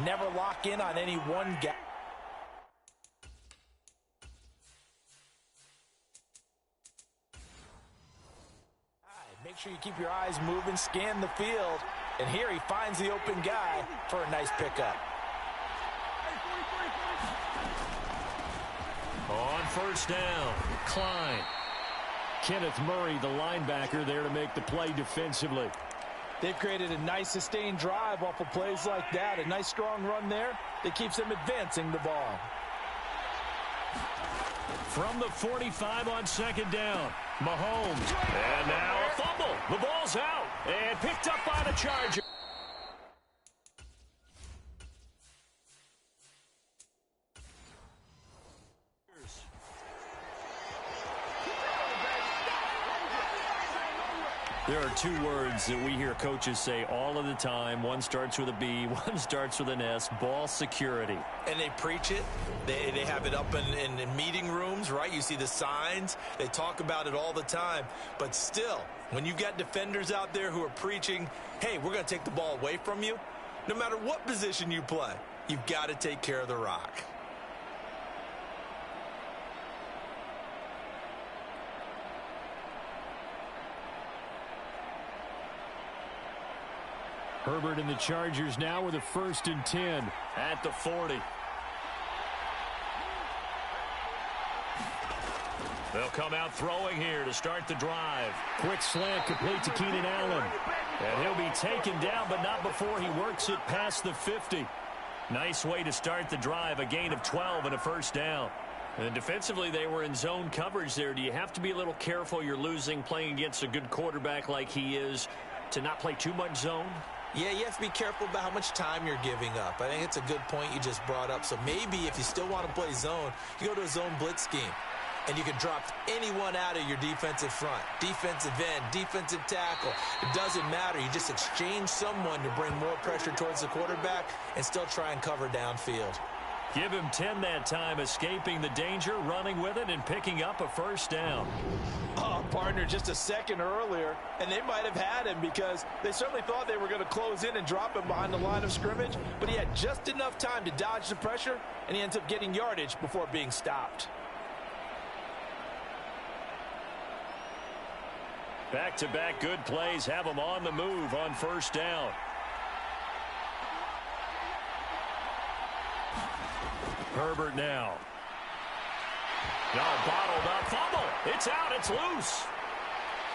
never lock in on any one guy. Make sure you keep your eyes moving, scan the field, and here he finds the open guy for a nice pickup. On first down, Klein. Kenneth Murray, the linebacker, there to make the play defensively. They've created a nice sustained drive off of plays like that. A nice strong run there that keeps them advancing the ball. From the 45 on second down, Mahomes. And now a fumble. The ball's out and picked up by the Chargers. There are two words that we hear coaches say all of the time. One starts with a B, one starts with an S, ball security. And they preach it. They have it up in meeting rooms, right? You see the signs. They talk about it all the time. But still, when you've got defenders out there who are preaching, hey, we're going to take the ball away from you, no matter what position you play, you've got to take care of the rock. Herbert and the Chargers now with a 1st and 10 at the 40. They'll come out throwing here to start the drive. Quick slant complete to Keenan Allen. And he'll be taken down, but not before he works it past the 50. Nice way to start the drive, a gain of 12 and a 1st down. And defensively, they were in zone coverage there. Do you have to be a little careful? You're losing playing against a good quarterback like he is to not play too much zone? Yeah, you have to be careful about how much time you're giving up. I think it's a good point you just brought up. So maybe if you still want to play zone, you go to a zone blitz scheme. And you can drop anyone out of your defensive front. Defensive end, defensive tackle. It doesn't matter. You just exchange someone to bring more pressure towards the quarterback and still try and cover downfield. Give him 10 that time, escaping the danger, running with it, and picking up a 1st down. Oh, partner, just a second earlier, and they might have had him because they certainly thought they were going to close in and drop him behind the line of scrimmage, but he had just enough time to dodge the pressure, and he ends up getting yardage before being stopped. Back-to-back good plays have them on the move on 1st down. Herbert now. No, bottled up. Fumble. It's out. It's loose.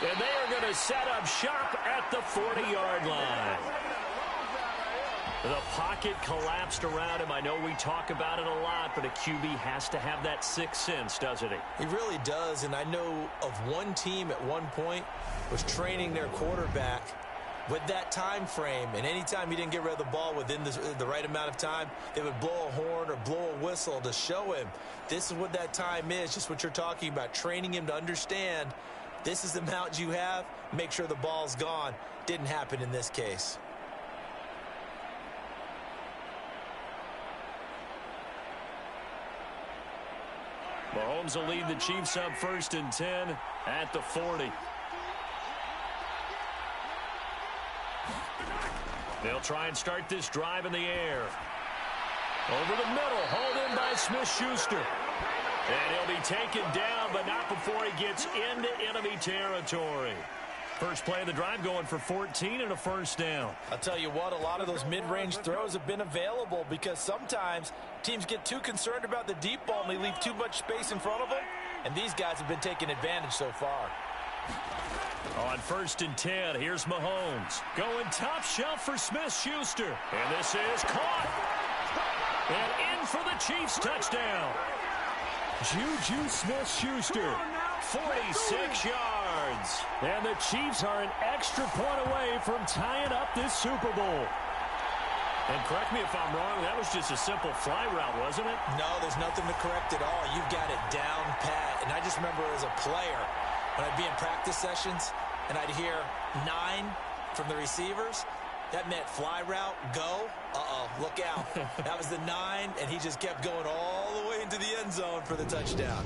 And they are going to set up shop at the 40-yard line. The pocket collapsed around him. I know we talk about it a lot, but a QB has to have that sixth sense, doesn't he? He really does, and I know of one team at one point was training their quarterback with that time frame, and anytime he didn't get rid of the ball within the right amount of time, they would blow a horn or blow a whistle to show him this is what that time is, just what you're talking about, training him to understand this is the amount you have, make sure the ball's gone. Didn't happen in this case. Mahomes will lead the Chiefs up 1st and 10 at the 40. They'll try and start this drive in the air. Over the middle, hauled in by Smith-Schuster. And he'll be taken down, but not before he gets into enemy territory. First play of the drive going for 14 and a 1st down. I'll tell you what, a lot of those mid-range throws have been available because sometimes teams get too concerned about the deep ball and they leave too much space in front of them. And these guys have been taking advantage so far. On 1st and 10, here's Mahomes. Going top shelf for Smith-Schuster. And this is caught. And in for the Chiefs touchdown. Juju Smith-Schuster, 46 yards. And the Chiefs are an extra point away from tying up this Super Bowl. And correct me if I'm wrong, that was just a simple fly route, wasn't it? No, there's nothing to correct at all. You've got it down pat. And I just remember as a player, when I'd be in practice sessions, and I'd hear 9 from the receivers, that meant fly route, go. Uh-oh, look out. That was the 9, and he just kept going all the way into the end zone for the touchdown.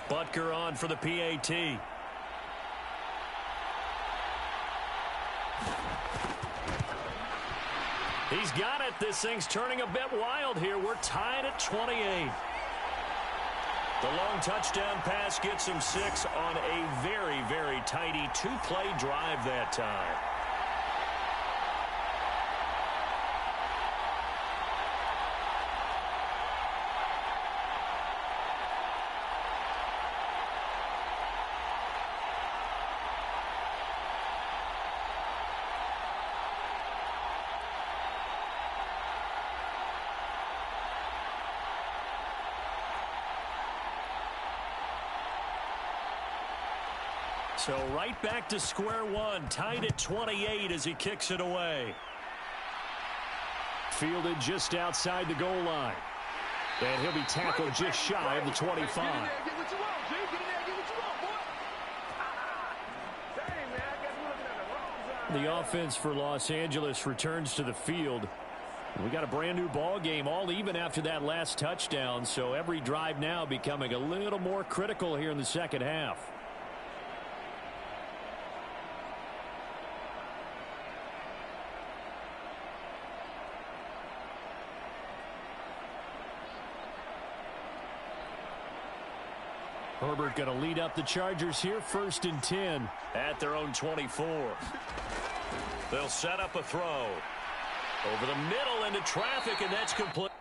Butker on for the PAT. He's got it. This thing's turning a bit wild here. We're tied at 28. The long touchdown pass gets him 6 on a very, very tidy 2-play drive that time. So right back to square one, tied at 28 as he kicks it away. Fielded just outside the goal line. And he'll be tackled just shy of the 25. The offense for Los Angeles returns to the field. We got a brand new ball game, all even after that last touchdown. So every drive now becoming a little more critical here in the second half. Herbert going to lead up the Chargers here, 1st and 10 at their own 24. They'll set up a throw over the middle into traffic, and that's complete.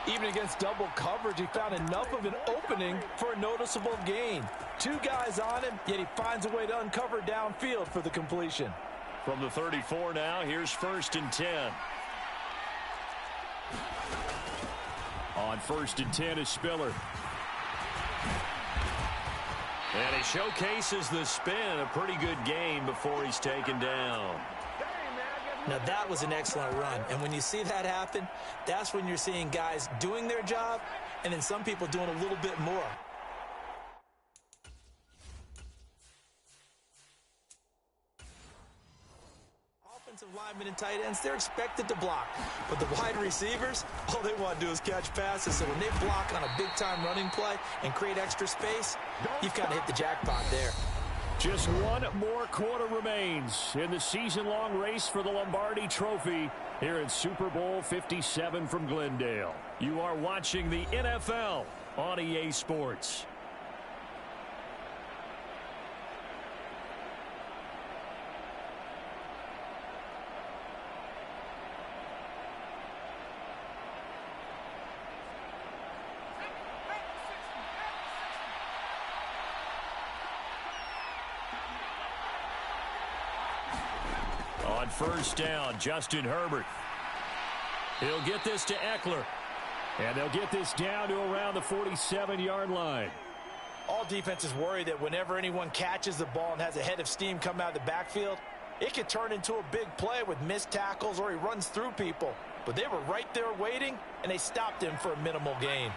Even against double coverage, he found enough of an opening for a noticeable gain. 2 guys on him, yet he finds a way to uncover downfield for the completion. From the 34 now, here's 1st and 10. On 1st and 10 is Spiller. And he showcases the spin. A pretty good game before he's taken down. Now that was an excellent run. And when you see that happen, that's when you're seeing guys doing their job and then some people doing a little bit more. Linemen and tight ends, they're expected to block. But the wide receivers, all they want to do is catch passes. So when they block on a big-time running play and create extra space, you've kind of hit the jackpot there. Just one more quarter remains in the season-long race for the Lombardi Trophy here in Super Bowl 57 from Glendale. You are watching the NFL on EA Sports. On 1st down, Justin Herbert. He'll get this to Eckler. And they'll get this down to around the 47-yard line. All defenses worry that whenever anyone catches the ball and has a head of steam come out of the backfield, it could turn into a big play with missed tackles or he runs through people. But they were right there waiting, and they stopped him for a minimal gain.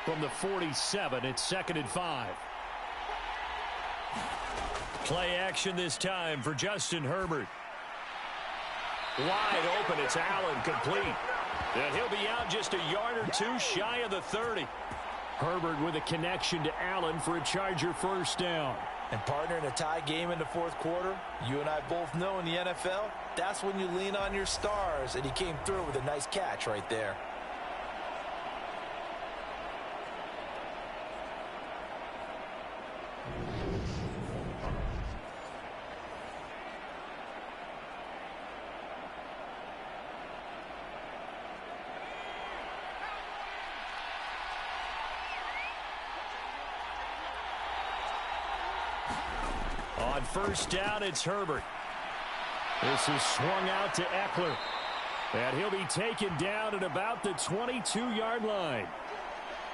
From the 47, it's 2nd and 5. Play action this time for Justin Herbert. Wide open, it's Allen, complete. And he'll be out just a yard or 2 shy of the 30. Herbert with a connection to Allen for a Charger 1st down. And partner, in a tie game in the 4th quarter, you and I both know in the NFL, that's when you lean on your stars, and he came through with a nice catch right there. On 1st down, it's Herbert. This is swung out to Eckler. And he'll be taken down at about the 22-yard line.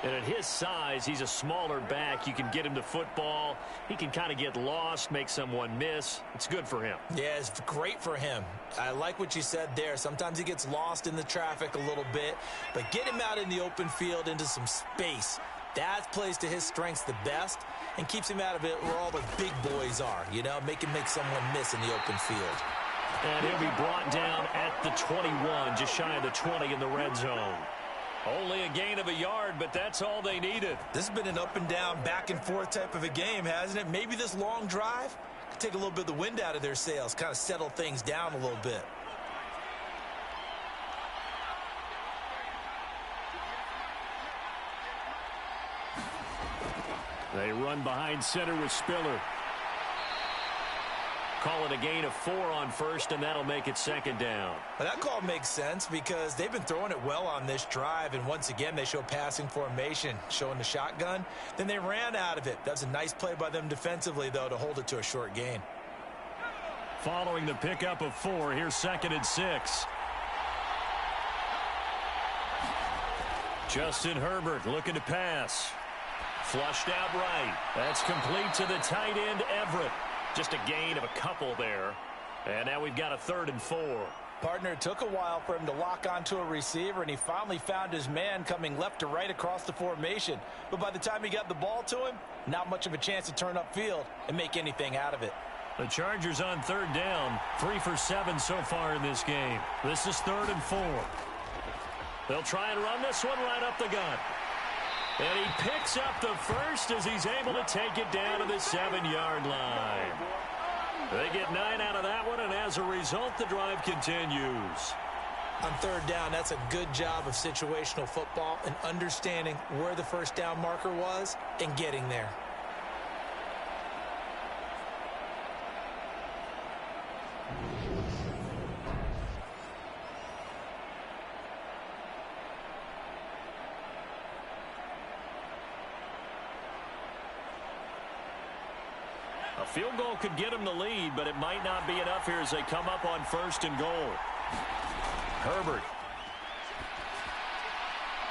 And at his size, he's a smaller back. You can get him to football. He can kind of get lost, make someone miss. It's good for him. Yeah, it's great for him. I like what you said there. Sometimes he gets lost in the traffic a little bit, but get him out in the open field into some space. That plays to his strengths the best and keeps him out of it where all the big boys are, you know, make someone miss in the open field. And he'll be brought down at the 21, just shy of the 20 in the red zone. Only a gain of a yard, but that's all they needed. This has been an up and down, back and forth type of a game, hasn't it? Maybe this long drive could take a little bit of the wind out of their sails, kind of settle things down a little bit. They run behind center with Spiller. Call it a gain of 4 on first, and that'll make it second down. Well, that call makes sense because they've been throwing it well on this drive, and once again, they show passing formation, showing the shotgun. Then they ran out of it. That's a nice play by them defensively, though, to hold it to a short gain. Following the pickup of 4, here's 2nd and 6. Justin Herbert looking to pass. Flushed out right. That's complete to the tight end, Everett. Just a gain of a couple there. And now we've got a 3rd and 4. Partner, it took a while for him to lock onto a receiver, and he finally found his man coming left to right across the formation. But by the time he got the ball to him, not much of a chance to turn upfield and make anything out of it. The Chargers on 3rd down. 3 for 7 so far in this game. This is 3rd and 4. They'll try and run this one right up the gut. And he picks up the first as he's able to take it down to the 7-yard line. They get 9 out of that one, and as a result, the drive continues. On 3rd down, that's a good job of situational football and understanding where the first down marker was and getting there. A field goal could get him the lead, but it might not be enough here as they come up on 1st and goal. Herbert.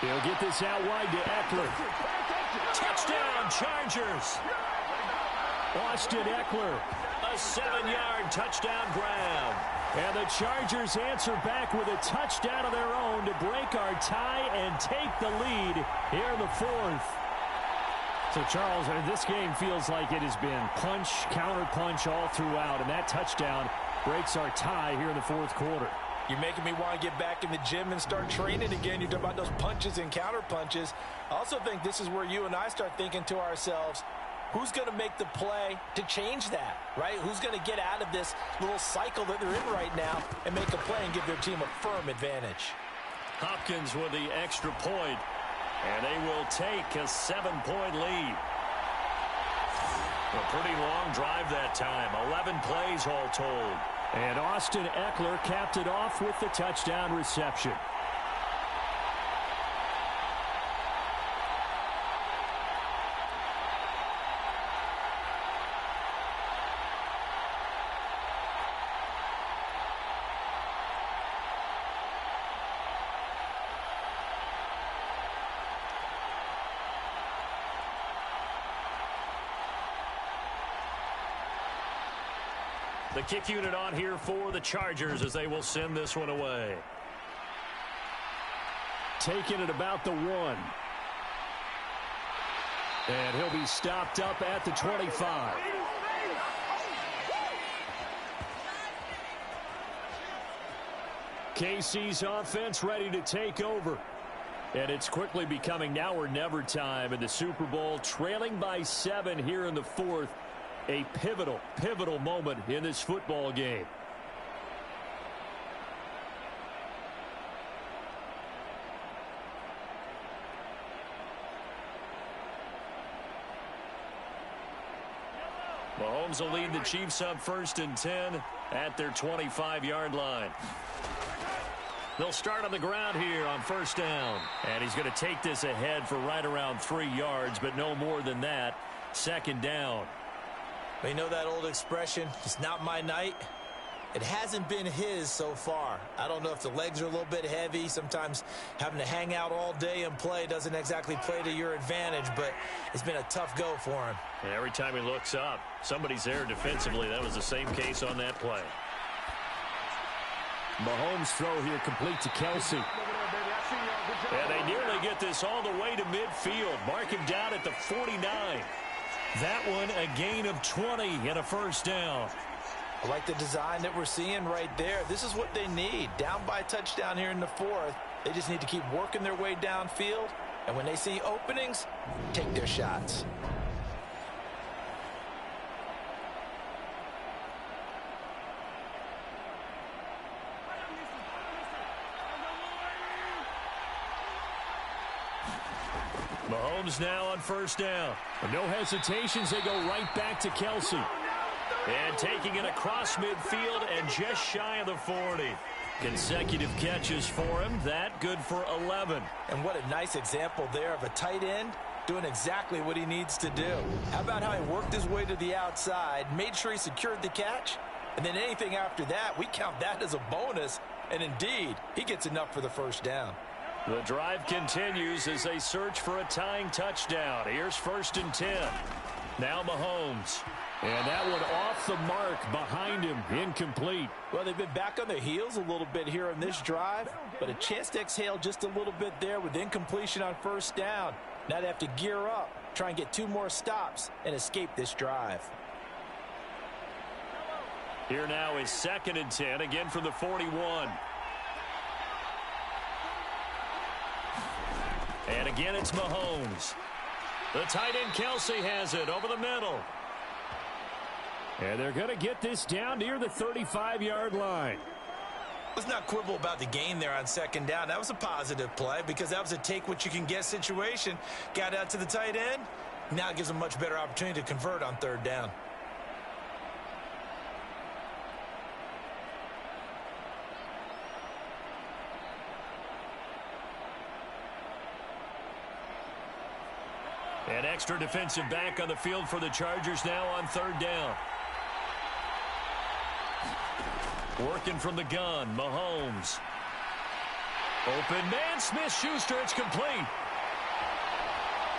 He'll get this out wide to Eckler. Touchdown, Chargers. Austin Eckler, a 7-yard touchdown grab. And the Chargers answer back with a touchdown of their own to break our tie and take the lead here in the 4th. So, Charles, this game feels like it has been punch, counter-punch all throughout, and that touchdown breaks our tie here in the 4th quarter. You're making me want to get back in the gym and start training again. You're talking about those punches and counter-punches. I also think this is where you and I start thinking to ourselves, who's going to make the play to change that, right? Who's going to get out of this little cycle that they're in right now and make a play and give their team a firm advantage? Hopkins with the extra point. And they will take a 7-point lead. A pretty long drive that time. 11 plays all told. And Austin Eckler capped it off with the touchdown reception. The kick unit on here for the Chargers as they will send this one away. Taking it about the 1. And he'll be stopped up at the 25. KC's offense ready to take over. And it's quickly becoming now or never time in the Super Bowl, trailing by 7 here in the 4th. A pivotal moment in this football game. Mahomes will lead the Chiefs up 1st and 10 at their 25-yard line. They'll start on the ground here on 1st down. And he's going to take this ahead for right around 3 yards, but no more than that. 2nd down. You know that old expression, it's not my night? It hasn't been his so far. I don't know if the legs are a little bit heavy. Sometimes having to hang out all day and play doesn't exactly play to your advantage, but it's been a tough go for him. And every time he looks up, somebody's there defensively. That was the same case on that play. Mahomes' throw here complete to Kelsey. And they nearly get this all the way to midfield. Mark him down at the 49. That one a gain of 20 and a first down. I like the design that we're seeing right there. This is what they need. Down by a touchdown here in the fourth. They just need to keep working their way downfield. And when they see openings, take their shots. Mahomes now on first down. No hesitations. They go right back to Kelsey. And taking it across midfield and just shy of the 40. Consecutive catches for him. That good for 11. And what a nice example there of a tight end doing exactly what he needs to do. How about how he worked his way to the outside, made sure he secured the catch, and then anything after that, we count that as a bonus. And indeed, he gets enough for the first down. The drive continues as they search for a tying touchdown. Here's 1st and 10. Now Mahomes. And that one off the mark behind him. Incomplete. Well, they've been back on their heels a little bit here on this drive, but a chance to exhale just a little bit there with incompletion on first down. Now they have to gear up, try and get 2 more stops, and escape this drive. Here now is 2nd and 10, again from the 41. And again, it's Mahomes. The tight end Kelsey has it over the middle. And they're going to get this down near the 35-yard line. Let's not quibble about the gain there on 2nd down. That was a positive play because that was a take-what-you-can-get situation. Got out to the tight end. Now it gives them a much better opportunity to convert on 3rd down. An extra defensive back on the field for the Chargers now on 3rd down. Working from the gun, Mahomes. Open man, Smith-Schuster, it's complete.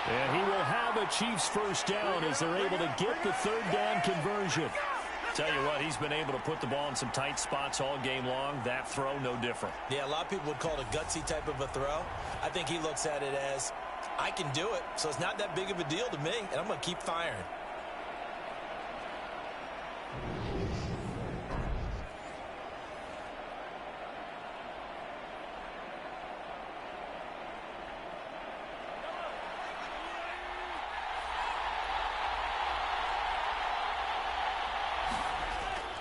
And he will have a Chiefs first down as they're able to get the 3rd down conversion. Tell you what, he's been able to put the ball in some tight spots all game long. That throw, no different. Yeah, a lot of people would call it a gutsy type of a throw. I think he looks at it as, I can do it, so it's not that big of a deal to me, and I'm going to keep firing.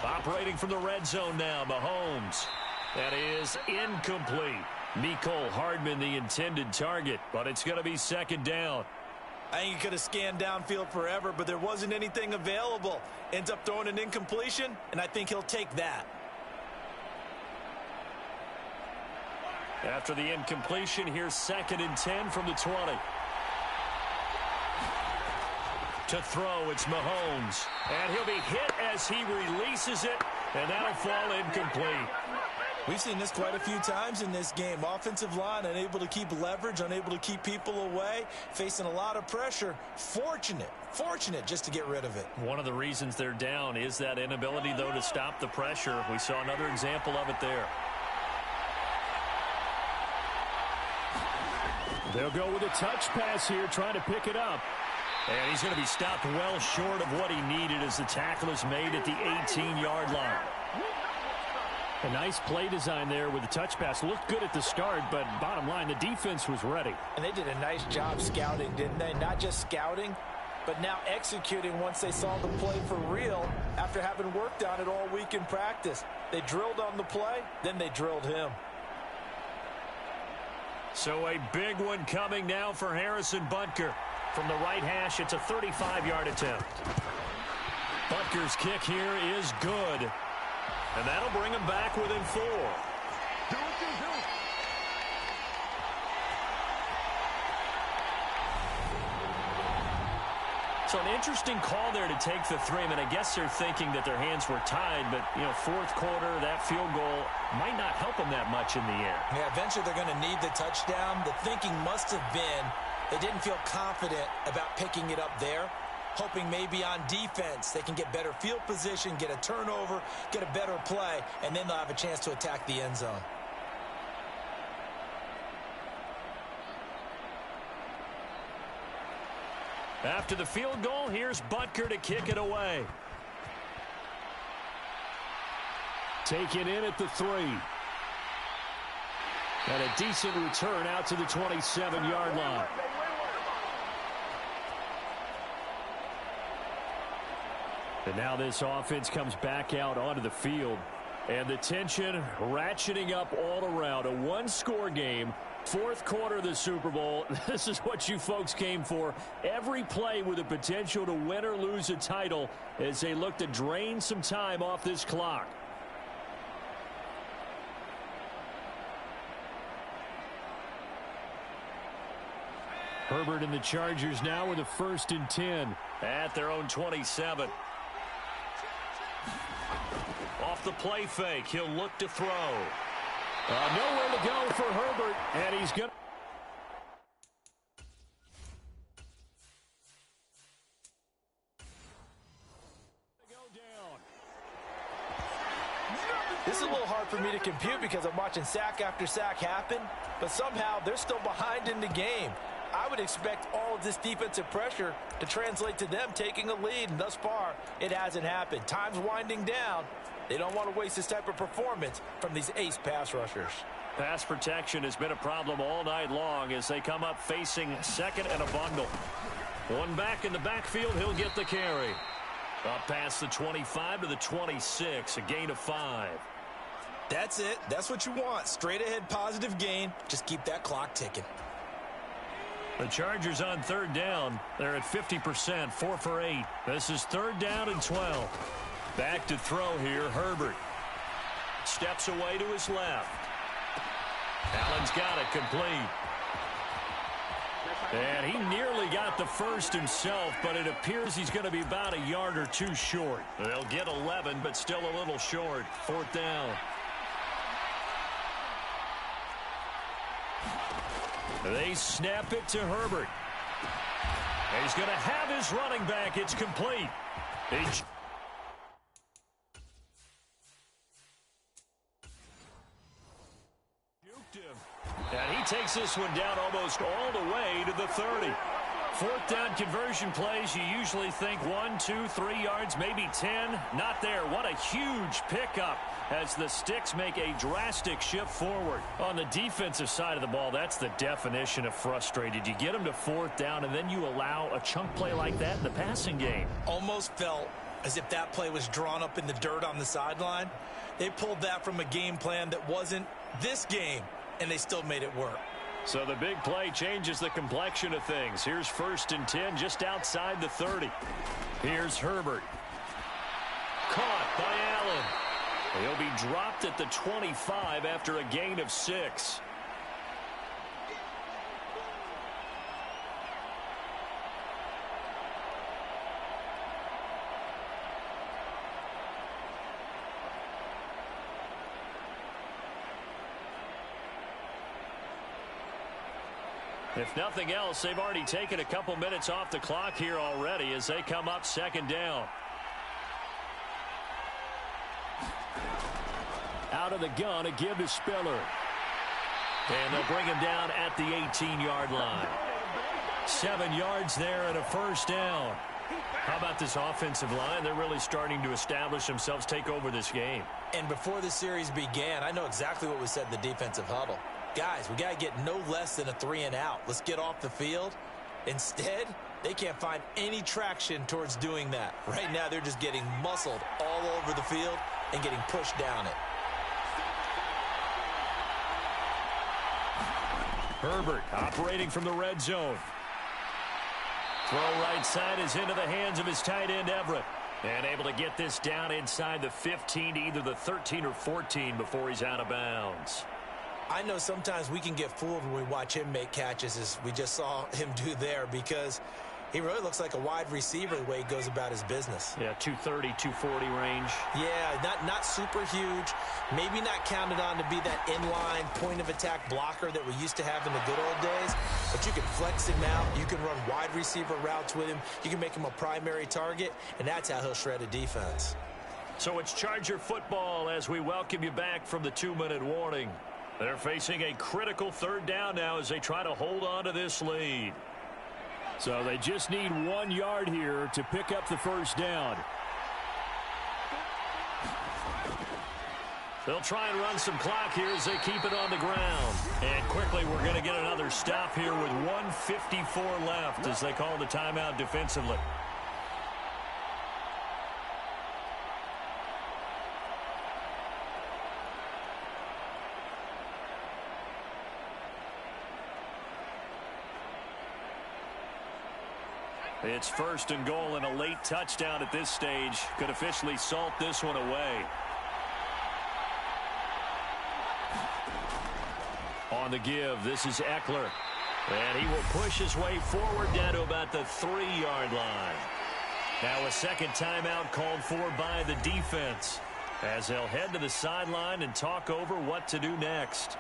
Operating from the red zone now, Mahomes. That is incomplete. Mecole Hardman, the intended target, but it's going to be 2nd down. I think he could have scanned downfield forever, but there wasn't anything available. Ends up throwing an incompletion, and I think he'll take that. After the incompletion, here's 2nd and 10 from the 20. To throw, it's Mahomes. And he'll be hit as he releases it, and that'll fall incomplete. We've seen this quite a few times in this game. Offensive line unable to keep leverage, unable to keep people away, facing a lot of pressure. Fortunate just to get rid of it. One of the reasons they're down is that inability, though, to stop the pressure. We saw another example of it there. They'll go with a touch pass here, trying to pick it up. And he's going to be stopped well short of what he needed as the tackle is made at the 18-yard line. A nice play design there with the touch pass. Looked good at the start, but bottom line, the defense was ready. And they did a nice job scouting, didn't they? Not just scouting, but now executing once they saw the play for real after having worked on it all week in practice. They drilled on the play, then they drilled him. So a big one coming now for Harrison Butker. From the right hash, it's a 35-yard attempt. Butker's kick here is good. And that'll bring him back within 4. So an interesting call there to take the 3. I mean, I guess they're thinking that their hands were tied, but, you know, fourth quarter, that field goal might not help them that much in the air. Yeah, eventually they're going to need the touchdown. The thinking must have been they didn't feel confident about picking it up there, hoping maybe on defense they can get better field position, get a turnover, get a better play, and then they'll have a chance to attack the end zone. After the field goal, here's Butker to kick it away. Taken in at the 3. And a decent return out to the 27-yard line. And now this offense comes back out onto the field. And the tension ratcheting up all around. A one-score game. Fourth quarter of the Super Bowl. This is what you folks came for. Every play with the potential to win or lose a title as they look to drain some time off this clock. Herbert and the Chargers now with a 1st and 10 at their own 27. Off the play fake, he'll look to throw. Nowhere to go for Herbert, and he's going to go down. This is a little hard for me to compute because I'm watching sack after sack happen, but somehow they're still behind in the game. I would expect all of this defensive pressure to translate to them taking a lead, and thus far, it hasn't happened. Time's winding down. They don't want to waste this type of performance from these ace pass rushers. Pass protection has been a problem all night long as they come up facing second and a bundle. One back in the backfield, he'll get the carry. Up past the 25 to the 26, a gain of 5. That's it. That's what you want. Straight ahead positive gain. Just keep that clock ticking. The Chargers on 3rd down. They're at 50%, 4 for 8. This is 3rd down and 12. Back to throw here, Herbert. Steps away to his left. Allen's got it complete. And he nearly got the first himself, but it appears he's going to be about a yard or 2 short. They'll get 11, but still a little short. 4th down. They snap it to Herbert. He's going to have his running back. It's complete. And he takes this one down almost all the way to the 30. 4th down conversion plays, you usually think 1, 2, 3 yards, maybe 10. Not there. What a huge pickup as the sticks make a drastic shift forward. On the defensive side of the ball, that's the definition of frustrated. You get them to 4th down, and then you allow a chunk play like that in the passing game. Almost felt as if that play was drawn up in the dirt on the sideline. They pulled that from a game plan that wasn't this game, and they still made it work. So the big play changes the complexion of things. Here's 1st and 10 just outside the 30. Here's Herbert. Caught by Allen. He'll be dropped at the 25 after a gain of 6. If nothing else, they've already taken a couple minutes off the clock here already as they come up 2nd down. Out of the gun, a give to Spiller. And they'll bring him down at the 18-yard line. 7 yards there and a 1st down. How about this offensive line? They're really starting to establish themselves, take over this game. And before the series began, I know exactly what was said in the defensive huddle. Guys, we got to get no less than a 3 and out. Let's get off the field. Instead, they can't find any traction towards doing that. Right now, they're just getting muscled all over the field and getting pushed down it. Herbert operating from the red zone. Throw right side is into the hands of his tight end, Everett. And able to get this down inside the 15 to either the 13 or 14 before he's out of bounds. I know sometimes we can get fooled when we watch him make catches as we just saw him do there because He really looks like a wide receiver the way he goes about his business. Yeah, 230, 240 range. Yeah, not super huge. Maybe not counted on to be that inline point-of-attack blocker that we used to have in the good old days. But you can flex him out. You can run wide receiver routes with him. You can make him a primary target, and that's how he'll shred a defense. So it's Charger football as we welcome you back from the 2-minute warning. They're facing a critical third down now as they try to hold on to this lead. So they just need 1 yard here to pick up the first down. They'll try and run some clock here as they keep it on the ground. And quickly we're going to get another stop here with 1:54 left as they call the timeout defensively. It's 1st and goal, and a late touchdown at this stage could officially salt this one away. On the give, this is Eckler. And he will push his way forward down to about the 3-yard line. Now a second timeout called for by the defense as they'll head to the sideline and talk over what to do next.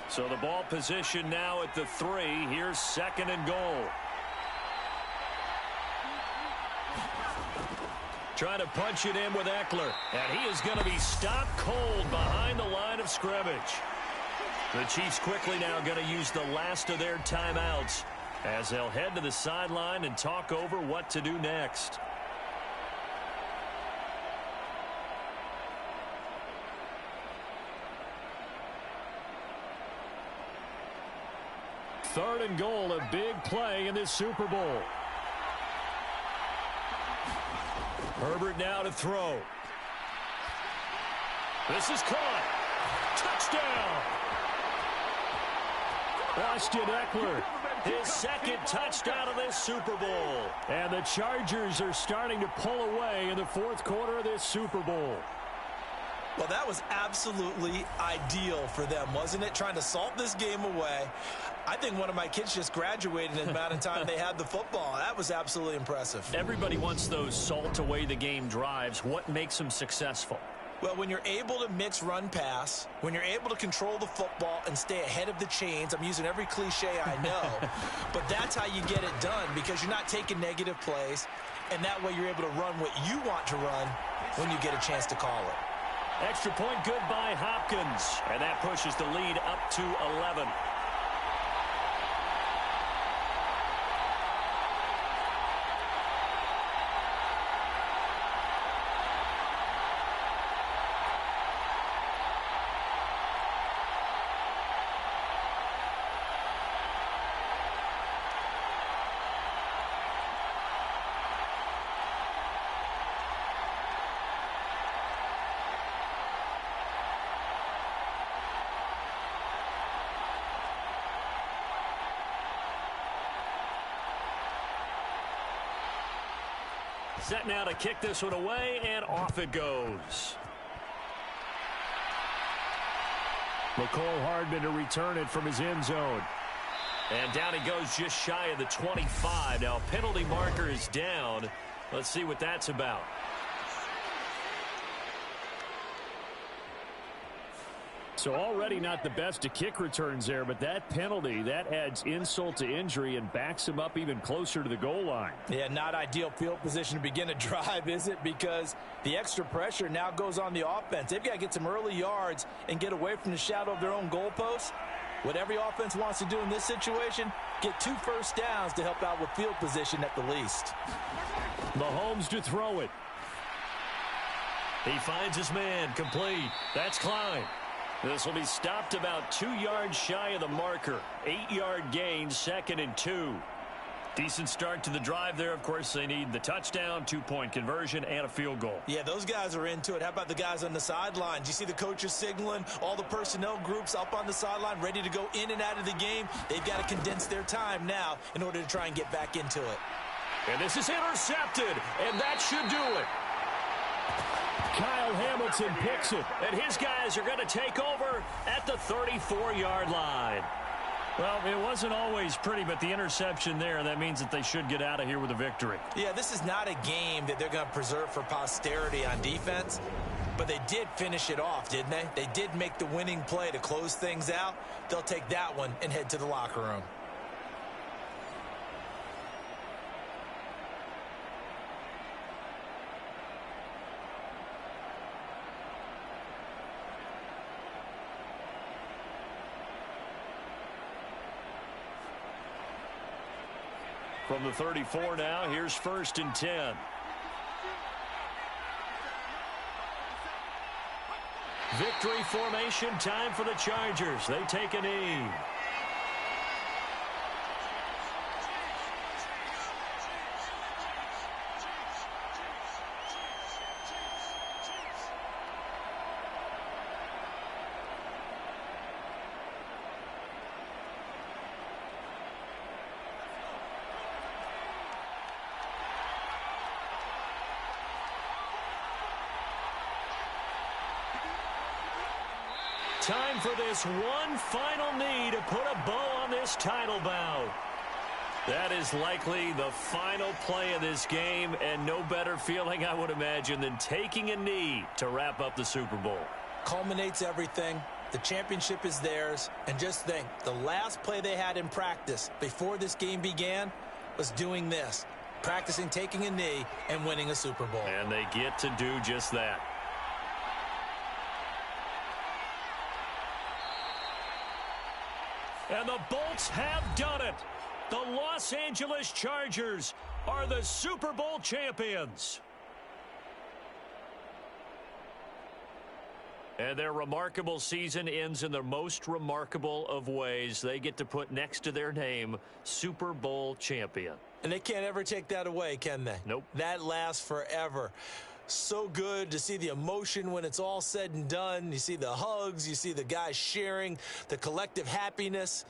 So the ball position now at the 3. Here's 2nd and goal. Trying to punch it in with Eckler. And he is going to be stopped cold behind the line of scrimmage. The Chiefs quickly now going to use the last of their timeouts as they'll head to the sideline and talk over what to do next. Third and goal, a big play in this Super Bowl. Herbert now to throw. This is caught. Touchdown. Austin Eckler. His 2nd touchdown of this Super Bowl. And the Chargers are starting to pull away in the 4th quarter of this Super Bowl. Well, that was absolutely ideal for them, wasn't it? Trying to salt this game away. I think one of my kids just graduated in the amount of time they had the football. That was absolutely impressive. Everybody wants those salt away the game drives. What makes them successful? Well, when you're able to mix run-pass, when you're able to control the football and stay ahead of the chains, I'm using every cliche I know, but that's how you get it done because you're not taking negative plays, and that way you're able to run what you want to run when you get a chance to call it. Extra point good by Hopkins, and that pushes the lead up to 11. Set now to kick this one away, and off it goes. McCole Hardman to return it from his end zone. And down he goes just shy of the 25. Now penalty marker is down. Let's see what that's about. So already not the best to kick returns there, but that penalty, that adds insult to injury and backs him up even closer to the goal line. Yeah, not ideal field position to begin a drive, is it? Because the extra pressure now goes on the offense. They've got to get some early yards and get away from the shadow of their own goalposts. What every offense wants to do in this situation, get 2 first downs to help out with field position at the least. Mahomes to throw it. He finds his man, complete. That's Klein. This will be stopped about 2 yards shy of the marker. 8-yard gain, 2nd and 2. Decent start to the drive there. Of course, they need the touchdown, 2-point conversion, and a field goal. Yeah, those guys are into it. How about the guys on the sidelines? You see the coaches signaling, all the personnel groups up on the sideline ready to go in and out of the game. They've got to condense their time now in order to try and get back into it. And this is intercepted, and that should do it. Kyle Hamilton picks it, and his guys are going to take over at the 34-yard line. Well, it wasn't always pretty, but the interception there, that means that they should get out of here with a victory. Yeah, this is not a game that they're going to preserve for posterity on defense, but they did finish it off, didn't they? They did make the winning play to close things out. They'll take that one and head to the locker room. From the 34 now, here's 1st and 10. Victory formation time for the Chargers. They take a knee. Time for this one final knee to put a bow on this title bout. That is likely the final play of this game, and no better feeling, I would imagine, than taking a knee to wrap up the Super Bowl. Culminates everything. The championship is theirs. And just think, the last play they had in practice before this game began was doing this, practicing taking a knee and winning a Super Bowl. And they get to do just that. And the Bolts have done it. The Los Angeles Chargers are the Super Bowl champions. And their remarkable season ends in the most remarkable of ways. They get to put next to their name, Super Bowl champion. And they can't ever take that away, can they? Nope. That lasts forever. So good to see the emotion when it's all said and done. You see the hugs, you see the guys sharing, the collective happiness.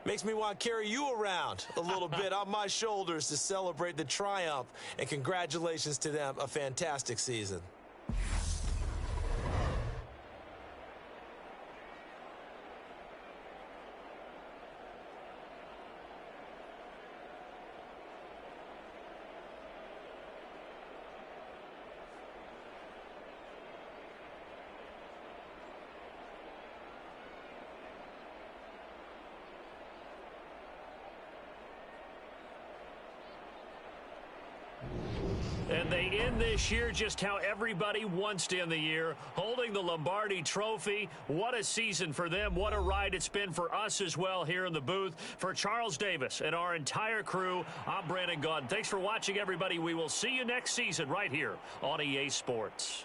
Makes me want to carry you around a little bit on my shoulders to celebrate the triumph. And congratulations to them, a fantastic season. And they end this year just how everybody wants to end the year, holding the Lombardi Trophy. What a season for them. What a ride it's been for us as well here in the booth. For Charles Davis and our entire crew, I'm Brandon Gaudin. Thanks for watching, everybody. We will see you next season right here on EA Sports.